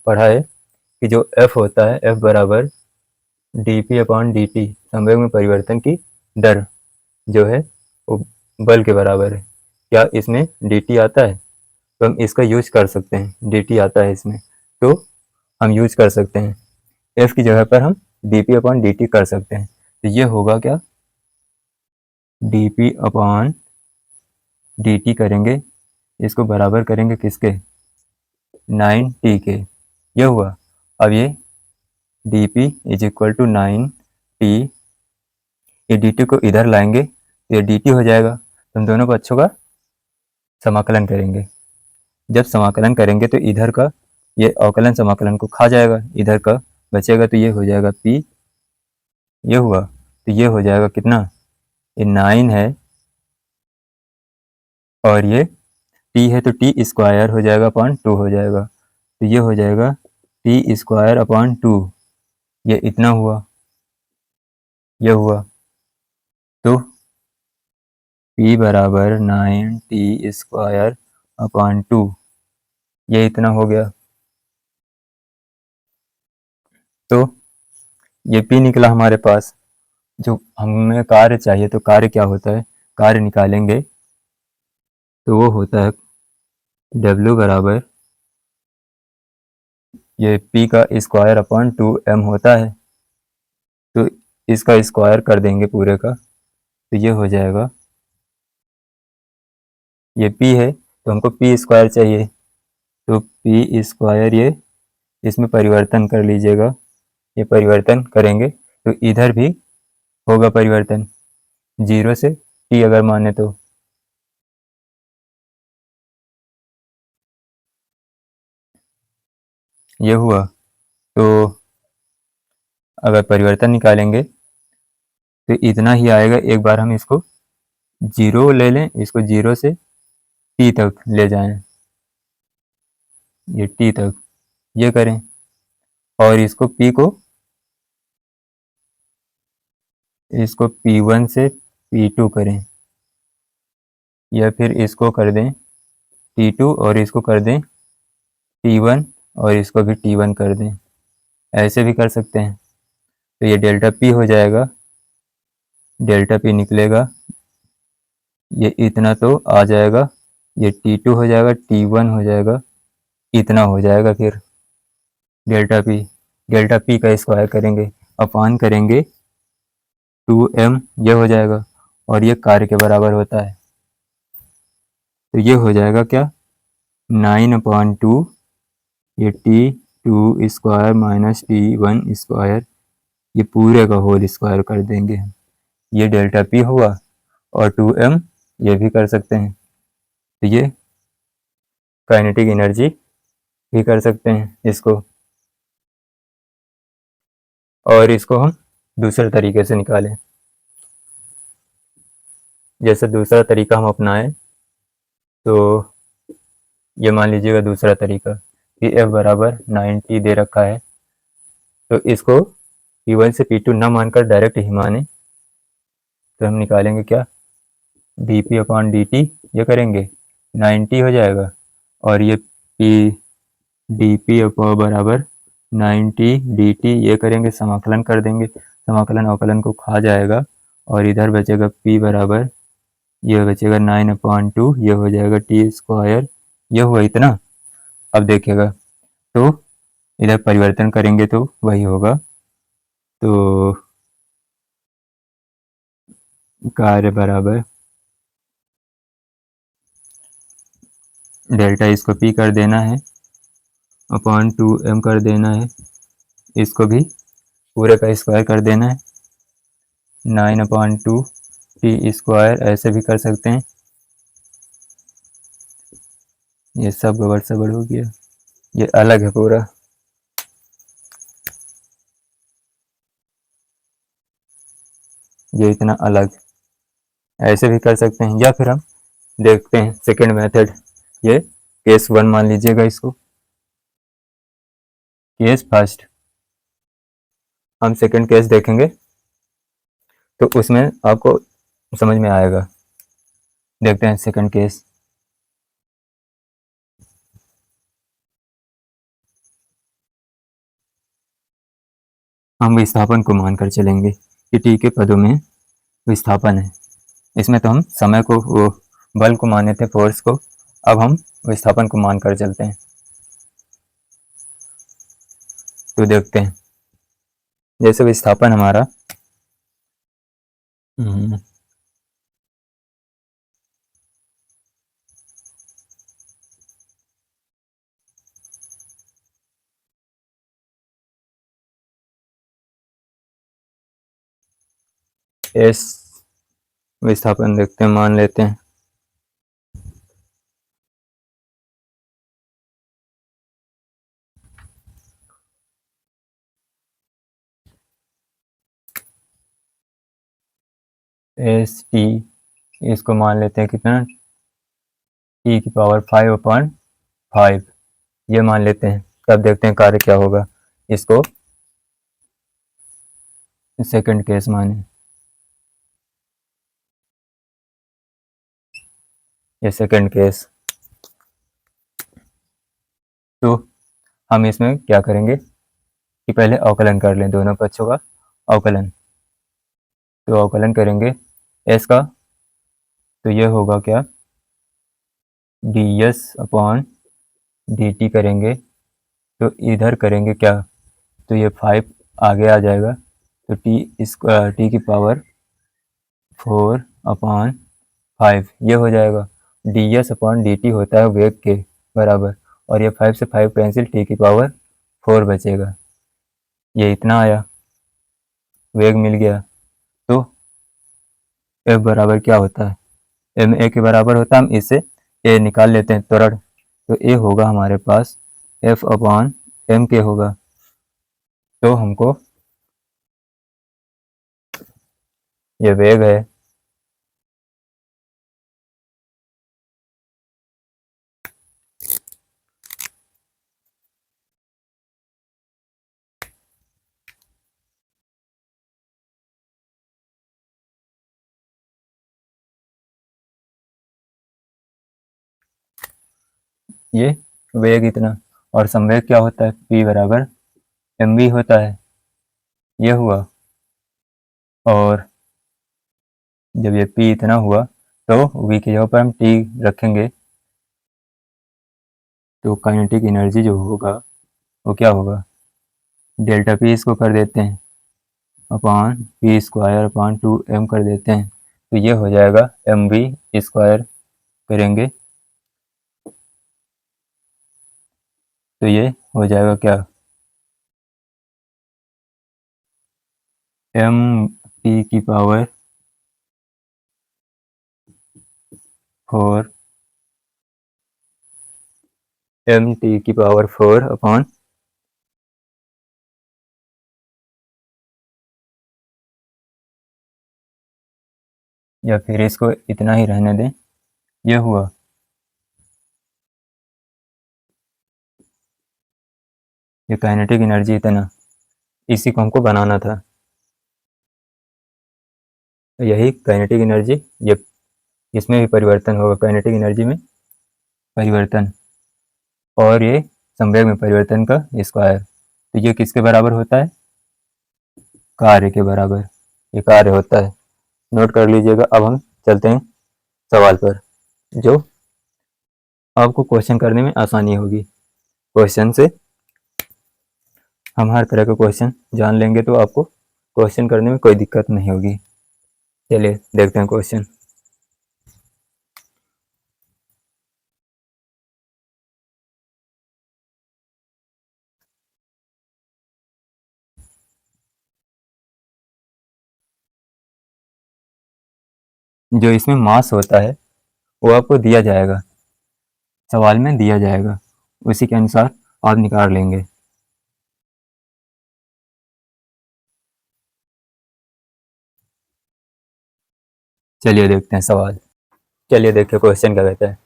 पढ़ा है कि जो f होता है F बराबर dp अपॉन dt, संवेग में परिवर्तन की दर जो है वो बल के बराबर है। क्या इसमें dt आता है तो हम इसका यूज कर सकते हैं, dt आता है इसमें तो हम यूज कर सकते हैं। f की जगह पर हम dp अपॉन dt कर सकते हैं। तो ये होगा क्या, dp अपॉन dt करेंगे, इसको बराबर करेंगे किसके, 9t के, ये हुआ। अब ये dp is equal to 9t, ये dt को इधर लाएंगे तो ये dt हो जाएगा। तो हम दोनों पक्षों का समाकलन करेंगे। जब समाकलन करेंगे तो इधर का ये अवकलन समाकलन को खा जाएगा, इधर का बचेगा तो ये हो जाएगा p, ये हुआ। तो ये हो जाएगा कितना, ये 9 है और ये t है तो t स्क्वायर हो जाएगा अपॉन 2 हो जाएगा। तो ये हो जाएगा t स्क्वायर अपॉन 2, ये इतना हुआ, ये हुआ। तो p बराबर 9t स्क्वायर अपॉन 2, ये इतना हो गया। तो ये p निकला हमारे पास, जो हमें कार्य चाहिए। तो कार्य क्या होता है, कार्य निकालेंगे तो वो होता है W बराबर ये p का स्क्वायर अपॉन 2m होता है। तो इसका स्क्वायर कर देंगे पूरे का तो ये हो जाएगा, ये p है तो हमको p स्क्वायर चाहिए तो p स्क्वायर, ये इसमें परिवर्तन कर लीजिएगा, ये परिवर्तन करेंगे तो इधर भी होगा परिवर्तन, 0 से t अगर माने तो। ये हुआ। तो अगर परिवर्तन निकालेंगे तो इतना ही आएगा। एक बार हम इसको 0 ले लें, इसको 0 से t तक ले जाएं, ये t तक ये करें और इसको p1 से p2 करें, या फिर इसको कर दें t2 और इसको कर दें t1 और इसको भी t1 कर दें, ऐसे भी कर सकते हैं। तो ये डेल्टा p हो जाएगा, डेल्टा p निकलेगा, ये इतना तो आ जाएगा, ये t2 हो जाएगा, t1 हो जाएगा, इतना हो जाएगा। फिर डेल्टा p का स्क्वायर करेंगे, अपान करेंगे 2m, ये हो जाएगा और ये कार्य के बराबर होता है। तो ये हो जाएगा क्या, 9/2 ये T2 माइनस T1, ये पूरे का होल स्क्वायर कर देंगे हम। ये डेल्टा P हुआ और 2m ये भी कर सकते हैं, तो ये काइनेटिक एनर्जी भी कर सकते हैं इसको। और इसको हम दूसरे तरीके से निकालें, जैसे दूसरा तरीका हम अपनाएं तो ये मान लीजिएगा दूसरा तरीका कि F बराबर 90 दे रखा है, तो इसको P1 से P2 ना मानकर डायरेक्ट ही माने, तो हम निकालेंगे क्या, dp/dt ये करेंगे 90 हो जाएगा, और ये P dp बराबर 90 dt ये करेंगे, समाकलन कर देंगे, समाकलन अवकलन को खा जाएगा, और इधर बचेगा P बराबर, ये बचेगा 9/2, ये हो जाएगा T2, ये हुआ इतना। अब देखिएगा तो इधर परिवर्तन करेंगे तो वही होगा, तो कार्य बराबर डेल्टा, इसको P कर देना है अपॉन 2m कर देना है, इसको भी पूरे का स्क्वायर कर देना है, 9/2 T2 ऐसे भी कर सकते हैं। ये सब गड़बड़ सगड़ हो गया, ये अलग है पूरा, ये इतना अलग, ऐसे भी कर सकते हैं। या फिर हम देखते हैं सेकंड मेथड, ये केस 1 मान लीजिएगा इसको, केस फर्स्ट, हम सेकंड केस देखेंगे तो उसमें आपको समझ में आएगा। देखते हैं सेकंड केस, हम विस्थापन को मानकर चलेंगे कि टी के पदों में विस्थापन है। इसमें तो हम समय को, वो बल को माने थे, फोर्स को, अब हम विस्थापन को मानकर चलते हैं। तो देखते हैं, जैसे विस्थापन हमारा एस विस्थापन देखते हैं, मान लेते हैं एस टी, इसको मान लेते हैं कितना, टी की पावर 5/5 ये मान लेते हैं। तब देखते हैं कार्य क्या होगा। इसको सेकंड केस माने, ये सेकंड केस, तो हम इसमें क्या करेंगे कि पहले अवकलन कर लें दोनों पक्षों का अवकलन। तो अवकलन करेंगे एस का, तो ये होगा क्या, ds/dt करेंगे, तो इधर करेंगे क्या, तो ये 5 आगे आ जाएगा, तो टी की पावर 4/5 ये हो जाएगा। ds/dt होता है वेग के बराबर, और ये 5 से 5 कैंसिल, टी की पावर 4 बचेगा, ये इतना आया, वेग मिल गया। तो F बराबर क्या होता है, m a के बराबर होता है, हम इससे a निकाल लेते हैं त्वरण, तो a होगा हमारे पास F/m होगा। तो हमको ये वेग है, ये वेग इतना, और संवेग क्या होता है, p बराबर mv होता है, ये हुआ। और जब ये p इतना हुआ तो v की जगह पर हम t रखेंगे, तो काइनेटिक एनर्जी जो होगा वो क्या होगा, डेल्टा p इसको कर देते हैं अपॉन P2/2m कर देते हैं, तो ये हो जाएगा mv स्क्वायर करेंगे, तो ये हो जाएगा क्या, एम टी की पावर 4 एम टी की पावर 4 अपॉन या फिर इसको इतना ही रहने दें, ये हुआ। ये काइनेटिक एनर्जी इतना, इसी को हमको बनाना था। यही काइनेटिक एनर्जी, ये इसमें भी परिवर्तन होगा, काइनेटिक एनर्जी में परिवर्तन, और ये संवेग में परिवर्तन का स्क्वायर। तो ये किसके बराबर होता है, कार्य के बराबर ये कार्य होता है। नोट कर लीजिएगा। अब हम चलते हैं सवाल पर, जो आपको क्वेश्चन करने में आसानी होगी। क्वेश्चन से हम हर तरह के क्वेश्चन जान लेंगे, तो आपको क्वेश्चन करने में कोई दिक्कत नहीं होगी। चलिए देखते हैं क्वेश्चन। जो इसमें मास होता है वो आपको दिया जाएगा, सवाल में दिया जाएगा, उसी के अनुसार आप निकाल लेंगे। चलिए देखते हैं सवाल। चलिए देखिए क्वेश्चन क्या कहता है।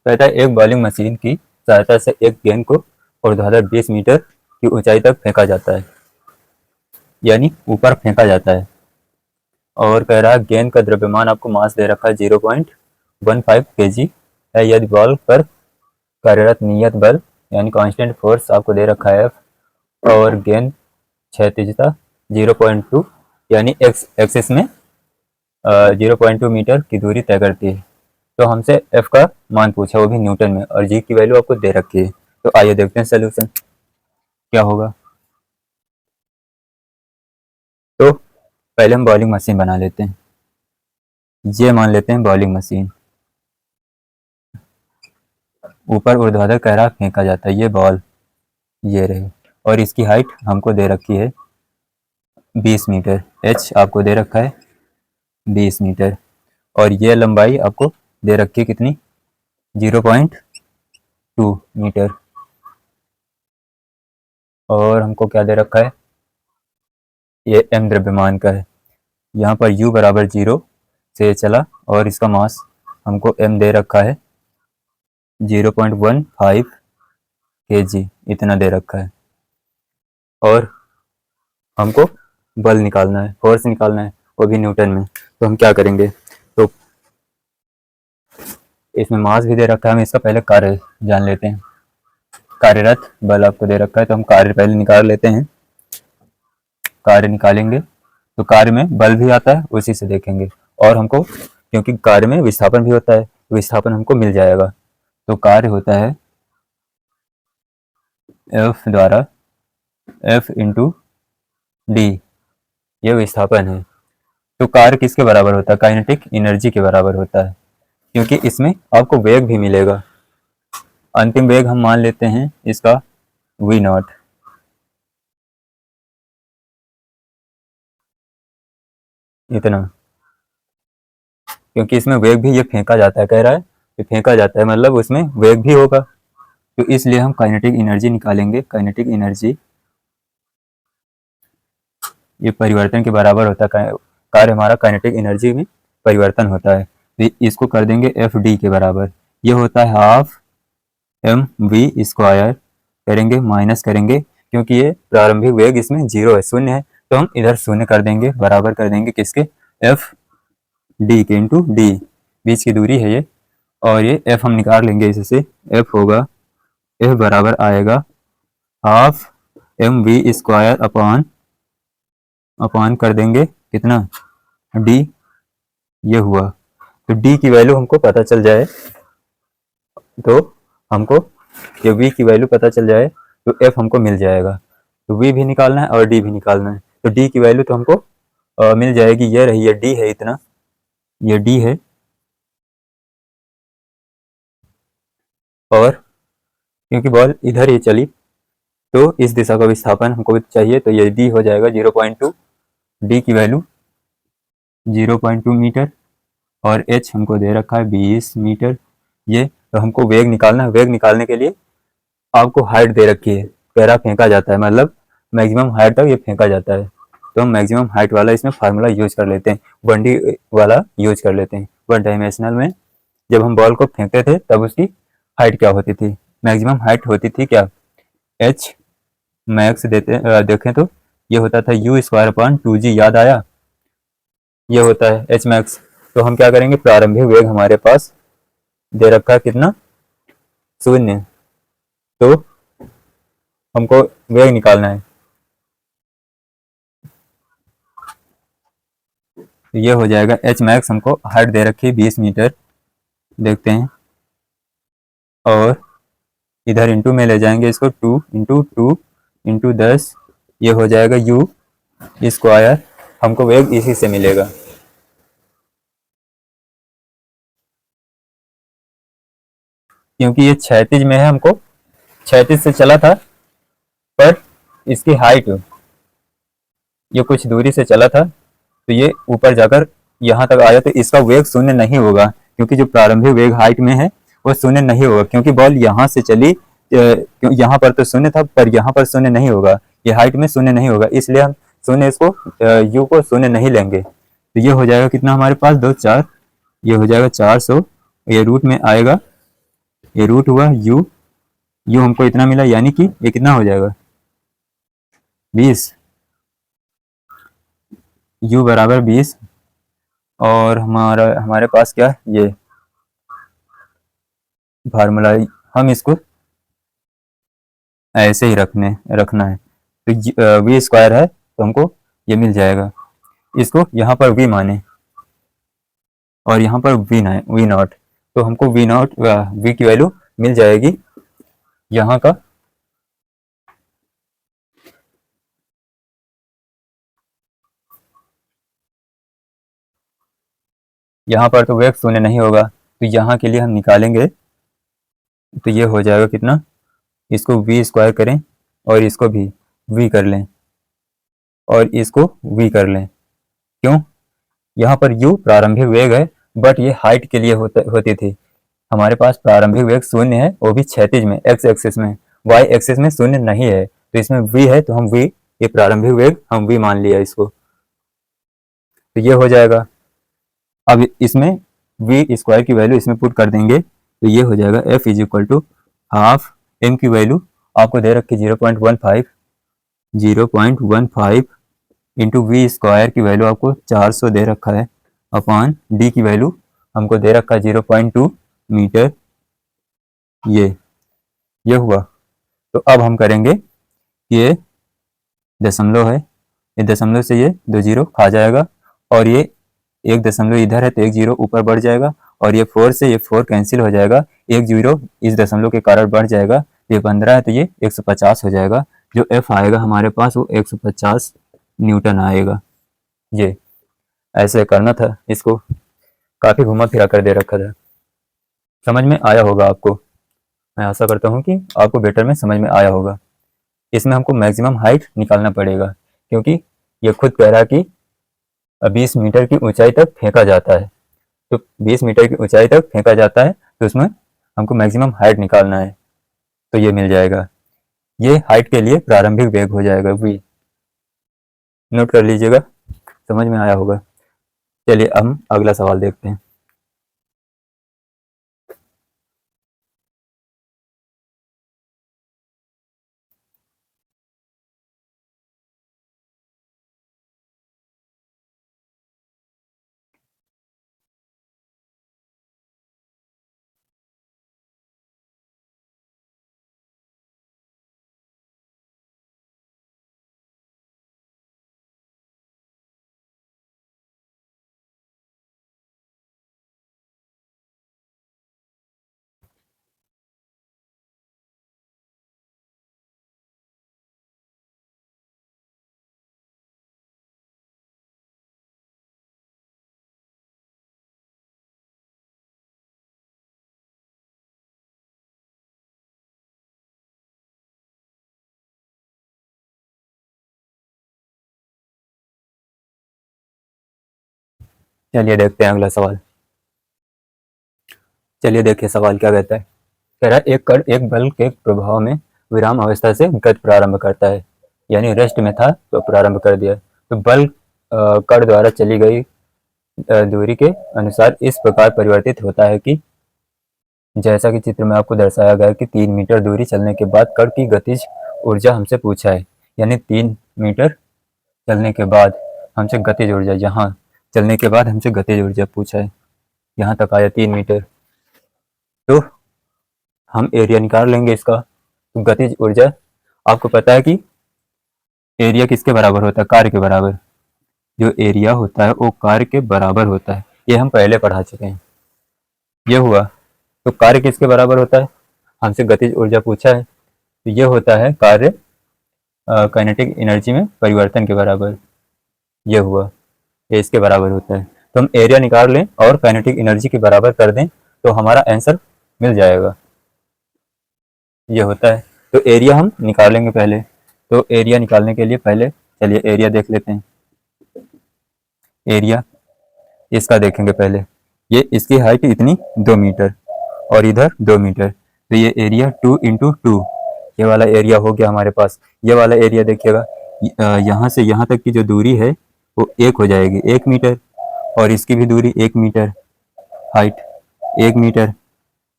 कहता है एक बॉलिंग मशीन की सहायता से एक गेंद को ऊर्ध्वाधर 20 मीटर की ऊंचाई तक फेंका जाता है, यानी ऊपर फेंका जाता है। और कह रहा है गेंद का द्रव्यमान आपको मास दे रखा है 0.15 kg है। यदि बॉल पर कार्यरत नियत बल यानी कांस्टेंट फोर्स आपको दे रखा है F, और गेंद क्षैतिजता 0.2 यानी एक्स एक्सिस में 0.2 मीटर की दूरी तय करती है। तो हमसे F का मान पूछा, वो भी न्यूटन में, और G की वैल्यू आपको दे रखी है। तो आइए देखते हैं सोल्यूशन क्या होगा। तो पहले हम बॉलिंग मशीन बना लेते हैं। ये मान लेते हैं बॉलिंग मशीन, ऊपर ऊर्ध्वाधर कह रहा फेंका जाता है, ये बॉल ये रहे, और इसकी हाइट हमको दे रखी है 20 मीटर, h आपको दे रखा है 20 मीटर, और ये लंबाई आपको दे रखी है कितनी, 0.2 मीटर, और हमको क्या दे रखा है, ये m द्रव्यमान का है। यहाँ पर u बराबर 0 से चला, और इसका मास हमको m दे रखा है 0.15 kg, इतना दे रखा है। और हमको बल निकालना है, फोर्स निकालना है, वो भी न्यूटन में। तो हम क्या करेंगे, तो इसमें मास भी दे रखा है, हम इसका पहले कार्य जान लेते हैं। कार्यरत बल आपको दे रखा है, तो हम कार्य पहले निकाल लेते हैं। कार्य निकालेंगे तो कार्य में बल भी आता है, उसी से देखेंगे। और हमको क्योंकि कार्य में विस्थापन भी होता है, तो विस्थापन हमको मिल जाएगा। तो कार्य होता है F द्वारा F इंटू डी, ये विस्थापन है। तो कार्य किसके बराबर होता है, काइनेटिक एनर्जी के बराबर होता है, क्योंकि इसमें आपको वेग भी मिलेगा। अंतिम वेग हम मान लेते हैं इसका v0, इतना, क्योंकि इसमें वेग भी, ये फेंका जाता है कह रहा है, ये फेंका जाता है मतलब उसमें वेग भी होगा। तो इसलिए हम काइनेटिक एनर्जी निकालेंगे। काइनेटिक एनर्जी ये परिवर्तन के बराबर होता है, कार्य हमारा काइनेटिक एनर्जी में परिवर्तन होता है। तो इसको कर देंगे एफ डी के बराबर, ये होता है हाफ एम वी स्क्वायर, करेंगे माइनस करेंगे, क्योंकि ये प्रारंभिक वेग इसमें 0 है, शून्य है, तो हम इधर शून्य कर देंगे, बराबर कर देंगे किसके, एफ डी के इंटू डी, बीच की दूरी है ये, और ये एफ हम निकाल लेंगे इससे। एफ होगा, एफ बराबर आएगा half M V square upon upon कर देंगे कितना, डी, ये हुआ। तो डी की वैल्यू हमको पता चल जाए, तो हमको ये वी की वैल्यू पता चल जाए, तो एफ हमको मिल जाएगा। तो वी भी निकालना है और डी भी निकालना है। तो डी की वैल्यू तो हमको मिल जाएगी, ये रही, ये डी है इतना, ये डी है, और क्योंकि बॉल इधर ही चली तो इस दिशा का विस्थापन हमको चाहिए, तो ये डी हो जाएगा 0.2, डी की वैल्यू 0.2 मीटर और एच हमको दे रखा है 20 मीटर। ये तो हमको वेग निकालना है। वेग निकालने के लिए आपको हाइट दे रखी है, पैरा फेंका जाता है, मतलब मैक्सिमम हाइट तक ये फेंका जाता है। तो हम मैक्सिमम हाइट वाला इसमें फार्मूला यूज कर लेते हैं, 1D वाला यूज कर लेते हैं। 1 डायमेंशनल में जब हम बॉल को फेंकते थे तब उसकी हाइट क्या होती थी, मैक्सिमम हाइट होती थी क्या, एच मैक्स देखें तो ये होता था u²/2g, याद आया, ये होता है एच मैक्स। तो हम क्या करेंगे, प्रारंभिक वेग हमारे पास दे रखा है कितना, 0, तो हमको वेग निकालना है। तो ये हो जाएगा एच मैक्स, हमको हाइट दे रखी है 20 मीटर, देखते हैं, और इधर इंटू में ले जाएंगे इसको, 2 × 2 × 10, ये हो जाएगा u², हमको वेग इसी से मिलेगा। क्योंकि ये क्षैतिज में है, हमको क्षैतिज से चला था, पर इसकी हाइट, ये कुछ दूरी से चला था तो ये ऊपर जाकर यहाँ तक आया, तो इसका वेग शून्य नहीं होगा, क्योंकि जो प्रारंभिक वेग हाइट में है वो शून्य नहीं होगा, क्योंकि बॉल यहाँ से चली, यहाँ पर तो शून्य था पर यहाँ पर शून्य नहीं होगा, ये हाइट में शून्य नहीं होगा, इसलिए हम शून्य इसको यू को शून्य नहीं लेंगे। तो ये हो जाएगा कितना हमारे पास, 2 4, ये हो जाएगा 400, ये रूट में आएगा, ये रूट हुआ यू हमको इतना मिला, यानी कि ये कितना हो जाएगा, 20, u = 20। और हमारे पास क्या है, ये फार्मूला, हम इसको ऐसे ही रखना है। तो v² है तो हमको ये मिल जाएगा, इसको यहाँ पर v माने और यहाँ पर वी नॉट, तो हमको v की वैल्यू मिल जाएगी यहाँ का, यहाँ पर तो वेग शून्य नहीं होगा, तो यहाँ के लिए हम निकालेंगे, तो ये हो जाएगा कितना, इसको v² करें और इसको भी v कर लें और इसको v कर लें। क्यों, यहाँ पर u प्रारंभिक वेग है, बट ये हाइट के लिए होती थी। हमारे पास प्रारंभिक वेग शून्य है, वो भी क्षैतिज में, एक्स एक्सिस में, वाई एक्सिस में शून्य नहीं है, तो इसमें v है तो हम v, ये प्रारंभिक वेग हम v मान लिया इसको, तो ये हो जाएगा। अब इसमें v² की वैल्यू इसमें पुट कर देंगे, तो ये हो जाएगा F = हाफ m की वैल्यू आपको दे रखी 0.15, 0.15 इंटू v² की वैल्यू आपको 400 दे रखा है, अपॉन d की वैल्यू हमको दे रखा है 0.2 मीटर, ये हुआ। तो अब हम करेंगे कि ये दशमलव है, ये दशमलव से ये 2 0 खा जाएगा, और ये 1 दशमलव इधर है तो 1 0 ऊपर बढ़ जाएगा, और ये 4 से ये 4 कैंसिल हो जाएगा, 1 0 इस दशमलव के कारण बढ़ जाएगा, ये 15 है तो ये 150 हो जाएगा, जो F आएगा हमारे पास वो 150 न्यूटन आएगा। ये ऐसे करना था, इसको काफ़ी घुमा फिरा कर दे रखा था। समझ में आया होगा आपको, मैं आशा करता हूँ कि आपको बेटर में समझ में आया होगा। इसमें हमको मैक्सिमम हाइट निकालना पड़ेगा, क्योंकि ये खुद कह रहा है कि 20 मीटर की ऊंचाई तक फेंका जाता है, तो 20 मीटर की ऊंचाई तक फेंका जाता है, तो उसमें हमको मैक्सिमम हाइट निकालना है, तो ये मिल जाएगा। ये हाइट के लिए प्रारंभिक वेग हो जाएगा v, नोट कर लीजिएगा, समझ में आया होगा। चलिए हम अगला सवाल देखते हैं। चलिए देखते हैं अगला सवाल। चलिए देखिए सवाल क्या कहता है। कह रहा है एक कण एक बल के प्रभाव में विराम अवस्था से गति प्रारंभ करता है, यानी रेस्ट में था तो प्रारंभ कर दिया। तो बल कण द्वारा चली गई दूरी के अनुसार इस प्रकार परिवर्तित होता है कि जैसा कि चित्र में आपको दर्शाया गया है कि 3 मीटर दूरी चलने के बाद कण की गतिज ऊर्जा हमसे पूछा है, यानी 3 मीटर चलने के बाद हमसे गतिज ऊर्जा, यहाँ चलने के बाद हमसे गतिज ऊर्जा पूछा है, यहाँ तक आया 3 मीटर। तो हम एरिया निकाल लेंगे इसका। तो गतिज ऊर्जा आपको पता है कि एरिया किसके बराबर होता है, कार्य के बराबर। जो एरिया होता है वो कार्य के बराबर होता है, ये हम पहले पढ़ा चुके हैं। ये हुआ। तो कार्य किसके बराबर होता है, हमसे गतिज ऊर्जा पूछा है, तो ये होता है कार्य काइनेटिक एनर्जी में परिवर्तन के बराबर। ये हुआ, ये इसके बराबर होता है। तो हम एरिया निकाल लें और काइनेटिक एनर्जी के बराबर कर दें तो हमारा आंसर मिल जाएगा। ये होता है। तो एरिया हम निकालेंगे पहले। तो एरिया निकालने के लिए पहले चलिए एरिया देख लेते हैं। एरिया इसका देखेंगे पहले। ये इसकी हाइट इतनी 2 मीटर और इधर 2 मीटर, तो ये एरिया 2 इंटू 2, ये वाला एरिया हो गया हमारे पास। ये वाला एरिया देखिएगा, यहाँ से यहाँ तक की जो दूरी है वो 1 हो जाएगी, 1 मीटर, और इसकी भी दूरी 1 मीटर, हाइट 1 मीटर।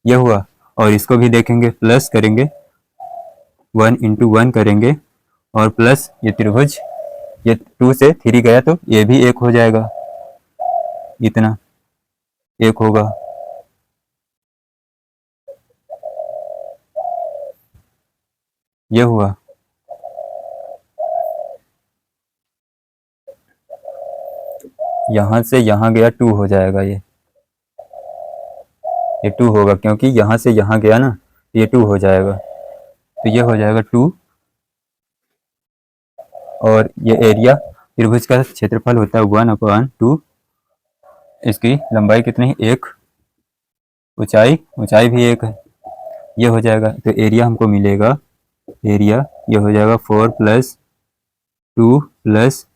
ये हुआ। और इसको भी देखेंगे, प्लस करेंगे, 1 इंटू 1 करेंगे, और प्लस ये त्रिभुज, ये 2 से 3 गया तो ये भी 1 हो जाएगा, इतना 1 होगा। ये हुआ। यहाँ से यहाँ गया 2 हो जाएगा, ये 2 होगा, क्योंकि यहाँ से यहाँ गया ना, ये 2 हो जाएगा। तो ये हो जाएगा 2। और ये एरिया, त्रिभुज का क्षेत्रफल होता है 1/2। इसकी लंबाई कितनी है, 1, ऊंचाई भी 1 है। ये हो जाएगा। तो एरिया हमको मिलेगा, एरिया ये हो जाएगा 4 + 2 +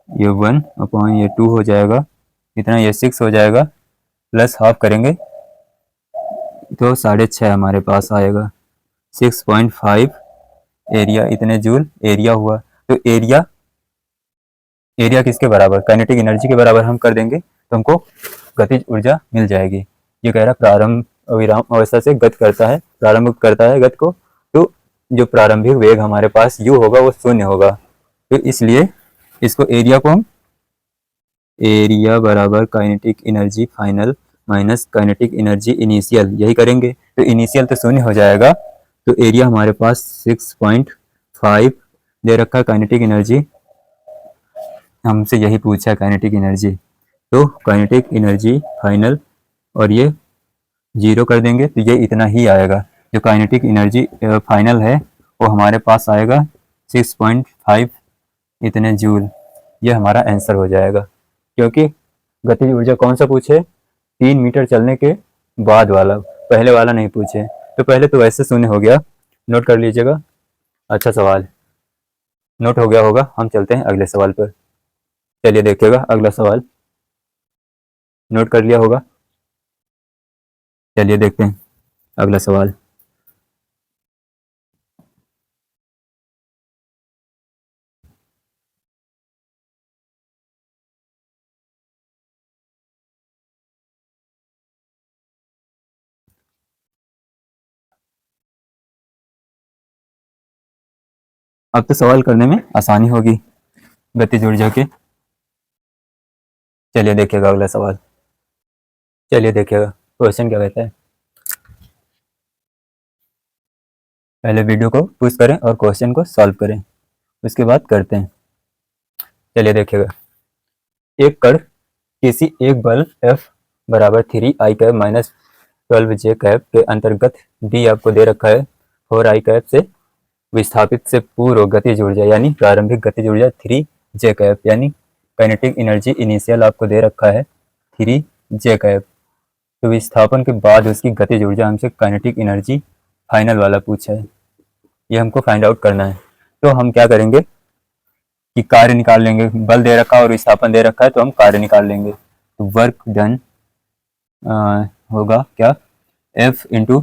ये 1/2 हो जाएगा, इतना, ये 6 हो जाएगा, प्लस हाफ करेंगे तो 6.5 हमारे पास आएगा, 6.5 एरिया, इतने जूल एरिया हुआ। तो एरिया किसके बराबर, काइनेटिक एनर्जी के बराबर हम कर देंगे तो हमको गतिज ऊर्जा मिल जाएगी। ये कह रहा है प्रारंभ विराम अवस्था से गति करता है, प्रारंभ करता है गति को, तो जो प्रारंभिक वेग हमारे पास u होगा वो 0 होगा। तो इसलिए इसको एरिया को हम एरिया बराबर kinetic energy final minus kinetic energy initial, यही करेंगे। तो इनिशियल तो 0 हो जाएगा। तो एरिया हमारे पास 6.5 दे रखा है, काइनेटिक एनर्जी हमसे यही पूछा है, काइनेटिक एनर्जी। तो काइनेटिक एनर्जी फाइनल, और ये 0 कर देंगे तो ये इतना ही आएगा। जो काइनेटिक एनर्जी फाइनल है वो हमारे पास आएगा 6.5 इतने जूल। ये हमारा आंसर हो जाएगा, क्योंकि गतिज ऊर्जा कौन सा पूछे, 3 मीटर चलने के बाद वाला, पहले वाला नहीं पूछे। तो पहले तो वैसे 0 हो गया, नोट कर लीजिएगा। अच्छा सवाल नोट हो गया होगा। हम चलते हैं अगले सवाल पर। चलिए देखिएगा अगला सवाल, नोट कर लिया होगा। चलिए देखते हैं अगला सवाल। अब तो सवाल करने में आसानी होगी गतिज ऊर्जा के। चलिए देखिएगा अगला सवाल। चलिए देखिएगा क्वेश्चन क्या कहता है। पहले वीडियो को पुश करें और क्वेश्चन को सॉल्व करें, उसके बाद करते हैं। चलिए देखिएगा, एक कण किसी एक बल F बराबर 3i cap minus 12j cap के अंतर्गत D आपको दे रखा है 4i कैप से विस्थापित से पूर्व गतिज ऊर्जा यानी प्रारंभिक गतिज ऊर्जा 3j कैप, यानी काइनेटिक एनर्जी इनिशियल आपको दे रखा है 3j कैप। तो विस्थापन के बाद उसकी गतिज ऊर्जा हमसे काइनेटिक एनर्जी फाइनल वाला पूछा है, ये हमको फाइंड आउट करना है। तो हम क्या करेंगे कि कार्य निकाल लेंगे, बल दे रखा है और विस्थापन दे रखा है तो हम कार्य निकाल लेंगे। तो वर्क डन होगा क्या, F इंटू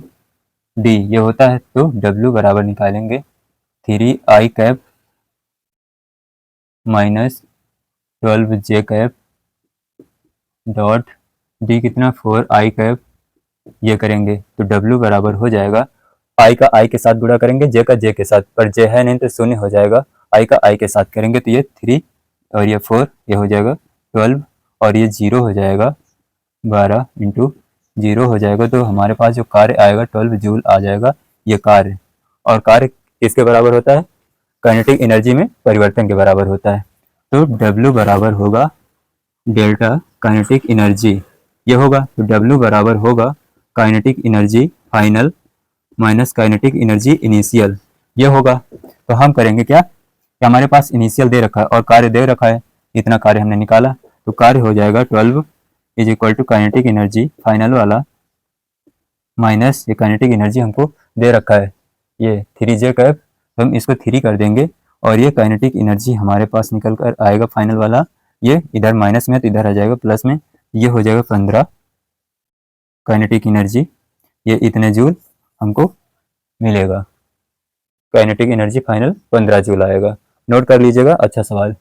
डी ये होता है, तो W बराबर निकालेंगे 3i cap minus 12j cap dot D कितना 4i कैप, ये करेंगे तो W बराबर हो जाएगा, i का i के साथ गुणा करेंगे, j का j के साथ, पर j है नहीं तो शून्य हो जाएगा, i का i के साथ करेंगे तो ये 3 और ये 4, ये हो जाएगा 12 और ये 0 हो जाएगा 12 इंटू 0 हो जाएगा, तो हमारे पास जो कार्य आएगा 12 जूल आ जाएगा ये कार्य। और कार्य किसके बराबर होता है, काइनेटिक एनर्जी में परिवर्तन के बराबर होता है। तो W बराबर होगा डेल्टा काइनेटिक एनर्जी, ये होगा, तो W बराबर होगा kinetic energy final minus kinetic energy initial, ये होगा। तो हम करेंगे क्या कि हमारे पास इनिशियल दे रखा है और कार्य दे रखा है, इतना कार्य हमने निकाला, तो कार्य हो जाएगा 12 is equal to kinetic energy final वाला माइनस ये काइनेटिक एनर्जी हमको दे रखा है ये 3j कैप, तो हम इसको 3 कर देंगे और ये काइनेटिक एनर्जी हमारे पास निकल कर आएगा फाइनल वाला, ये इधर माइनस में तो इधर आ जाएगा प्लस में, ये हो जाएगा 15 काइनेटिक एनर्जी, ये इतने जूल हमको मिलेगा, काइनेटिक एनर्जी फाइनल 15 जूल आएगा। नोट कर लीजिएगा, अच्छा सवाल।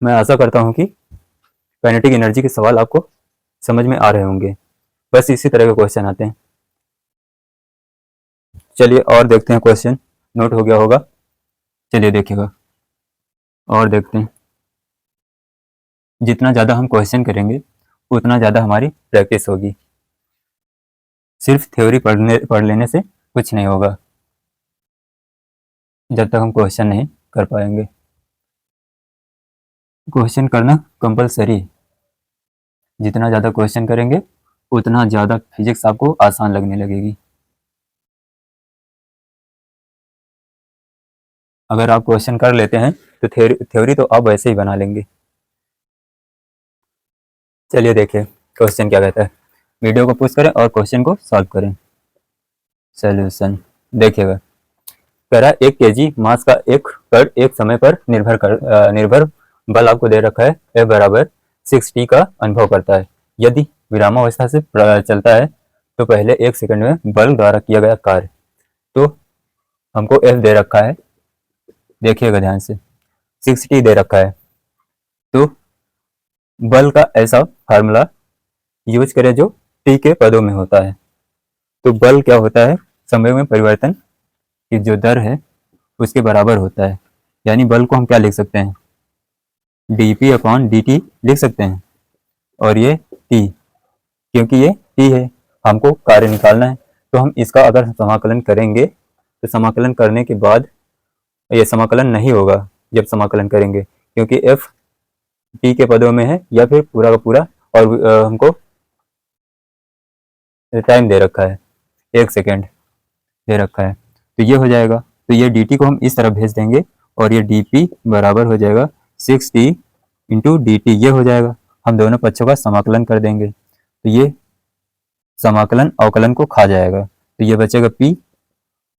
मैं आशा करता हूँ कि काइनेटिक एनर्जी के सवाल आपको समझ में आ रहे होंगे, बस इसी तरह के क्वेश्चन आते हैं। चलिए और देखते हैं क्वेश्चन, नोट हो गया होगा, चलिए देखिएगा और देखते हैं। जितना ज़्यादा हम क्वेश्चन करेंगे उतना ज़्यादा हमारी प्रैक्टिस होगी, सिर्फ थ्योरी पढ़ लेने से कुछ नहीं होगा जब तक हम क्वेश्चन नहीं कर पाएंगे। क्वेश्चन करना कंपलसरी, जितना ज़्यादा क्वेश्चन करेंगे उतना ज़्यादा फिजिक्स आपको आसान लगने लगेगी। अगर आप क्वेश्चन कर लेते हैं तो थ्योरी तो आप वैसे ही बना लेंगे। चलिए देखिए क्वेश्चन क्या कहता है, वीडियो को पुश करें और क्वेश्चन को सॉल्व करें। सॉल्यूशन देखिएगा, कह रहा है 1 kg मास का एक कण एक समय पर निर्भर बल आपको दे रखा है F बराबर 6t का अनुभव करता है। यदि विरामावस्था से चलता है तो पहले 1 सेकंड में बल द्वारा किया गया कार्य, तो हमको F दे रखा है, देखिएगा ध्यान से 6t दे रखा है, तो बल का ऐसा फार्मूला यूज करें जो t के पदों में होता है। तो बल क्या होता है, संवेग में परिवर्तन की जो दर है उसके बराबर होता है, यानी बल को हम क्या लिख सकते हैं, dp अपॉन dt लिख सकते हैं, और ये t, क्योंकि ये t है, हमको कार्य निकालना है, तो हम इसका अगर समाकलन करेंगे तो समाकलन करने के बाद ये समाकलन नहीं होगा जब समाकलन करेंगे, क्योंकि f t के पदों में है या फिर पूरा का पूरा, और हमको टाइम दे रखा है 1 सेकेंड दे रखा है, तो ये हो जाएगा, तो ये dt को हम इस तरफ भेज देंगे और ये dp बराबर हो जाएगा 6t इंटू dt, ये हो जाएगा, हम दोनों पक्षों का समाकलन कर देंगे तो ये समाकलन अवकलन को खा जाएगा, तो ये बचेगा p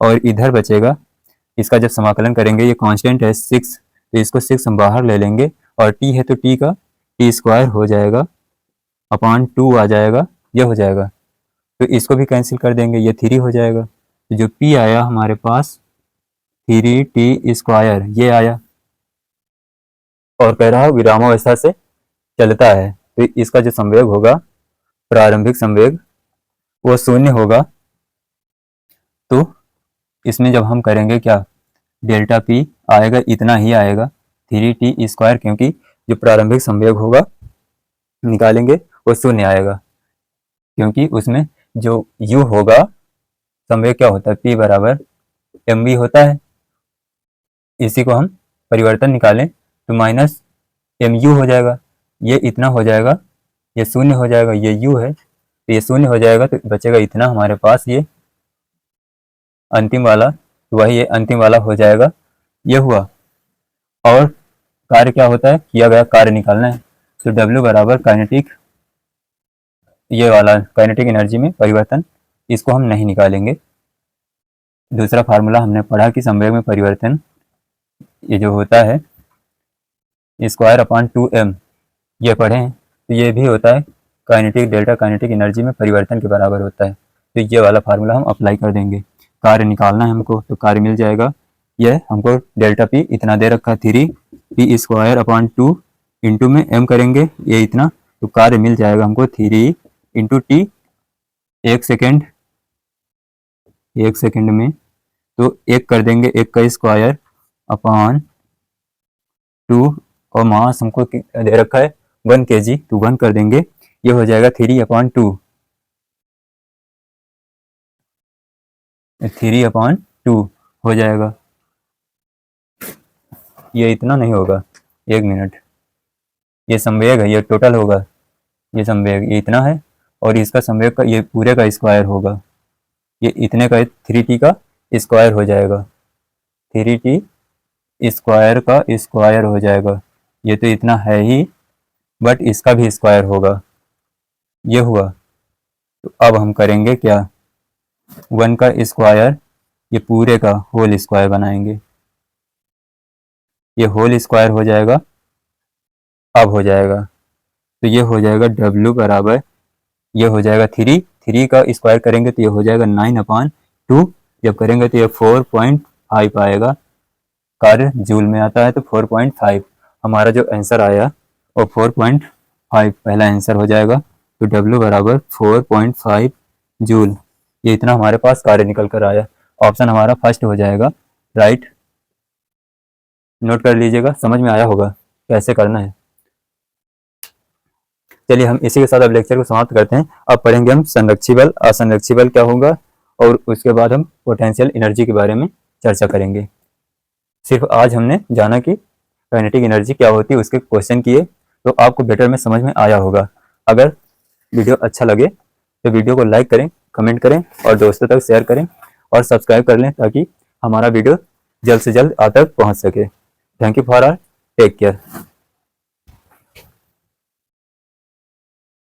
और इधर बचेगा, इसका जब समाकलन करेंगे ये कांस्टेंट है 6, तो इसको 6 हम बाहर ले लेंगे और t है तो t का t स्क्वायर हो जाएगा अपॉन 2 आ जाएगा, ये हो जाएगा, तो इसको भी कैंसिल कर देंगे, ये 3 हो जाएगा, तो जो p आया हमारे पास 3t स्क्वायर ये आया, और कह रहा है विरामावस्था से चलता है तो इसका जो संवेग होगा प्रारंभिक संवेग वो 0 होगा, तो इसमें जब हम करेंगे क्या डेल्टा p आएगा, इतना ही आएगा 3t स्क्वायर, क्योंकि जो प्रारंभिक संवेग होगा निकालेंगे वो 0 आएगा, क्योंकि उसमें जो u होगा संवेग क्या होता है p बराबर mv होता है, इसी को हम परिवर्तन निकालें तो माइनस mu हो जाएगा, ये इतना हो जाएगा, ये 0 हो जाएगा, ये u है तो ये 0 हो जाएगा, तो बचेगा इतना हमारे पास, ये अंतिम वाला, तो वही ये अंतिम वाला हो जाएगा, ये हुआ। और कार्य क्या होता है, किया गया कार्य निकालना है, तो W बराबर काइनेटिक, ये वाला काइनेटिक एनर्जी में परिवर्तन, इसको हम नहीं निकालेंगे। दूसरा फार्मूला हमने पढ़ा कि संवेग में परिवर्तन ये जो होता है स्क्वायर अपॉन 2m, ये पढ़े हैं, तो ये भी होता है काइनेटिक डेल्टा काइनेटिक एनर्जी में परिवर्तन के बराबर होता है। तो ये वाला फार्मूला हम अप्लाई कर देंगे। कार्य निकालना है हमको, तो कार्य मिल जाएगा। ये हमको डेल्टा पी इतना दे रखा है 3p² अपॉन 2 इंटू में m करेंगे ये इतना, तो कार्य मिल जाएगा हमको 3 इंटू टी 1 सेकेंड में, तो 1 कर देंगे 1 का स्क्वायर अपॉन 2 और मास हमको दे रखा है 1 kg, तो 1 कर देंगे, ये हो जाएगा 3/2 हो जाएगा। ये इतना नहीं होगा, 1 मिनट, ये संवेग है, ये टोटल होगा, ये संवेग ये इतना है और इसका संवेग का ये पूरे का स्क्वायर होगा, ये इतने का 3t का स्क्वायर हो जाएगा, 3t स्क्वायर का स्क्वायर हो जाएगा। ये तो इतना है ही बट इसका भी स्क्वायर होगा, ये हुआ। तो अब हम करेंगे क्या, 1 का स्क्वायर ये पूरे का होल स्क्वायर बनाएंगे, ये होल स्क्वायर हो जाएगा, अब हो जाएगा। तो ये हो जाएगा W बराबर, ये हो जाएगा 3 का स्क्वायर करेंगे तो ये हो जाएगा 9/2, जब करेंगे तो ये 4.5 आएगा, कार्य जूल में आता है तो 4.5 हमारा जो आंसर आया वो 4.5 पहला आंसर हो जाएगा। तो W बराबर 4.5 जूल, ये इतना हमारे पास कार्य निकल कर आया। ऑप्शन हमारा फर्स्ट हो जाएगा राइट। नोट कर लीजिएगा, समझ में आया होगा कैसे करना है। चलिए हम इसी के साथ अब लेक्चर को समाप्त करते हैं। अब पढ़ेंगे हम संरक्षी बल, असंरक्षी बल क्या होगा और उसके बाद हम पोटेंशियल एनर्जी के बारे में चर्चा करेंगे। सिर्फ आज हमने जाना कि काइनेटिक एनर्जी क्या होती है, उसके क्वेश्चन किए, तो आपको बेटर में समझ में आया होगा। अगर वीडियो अच्छा लगे तो वीडियो को लाइक करें, कमेंट करें और दोस्तों तक शेयर करें और सब्सक्राइब कर लें ताकि हमारा वीडियो जल्द से जल्द आप तक पहुँच सके। Thank you for our, take care.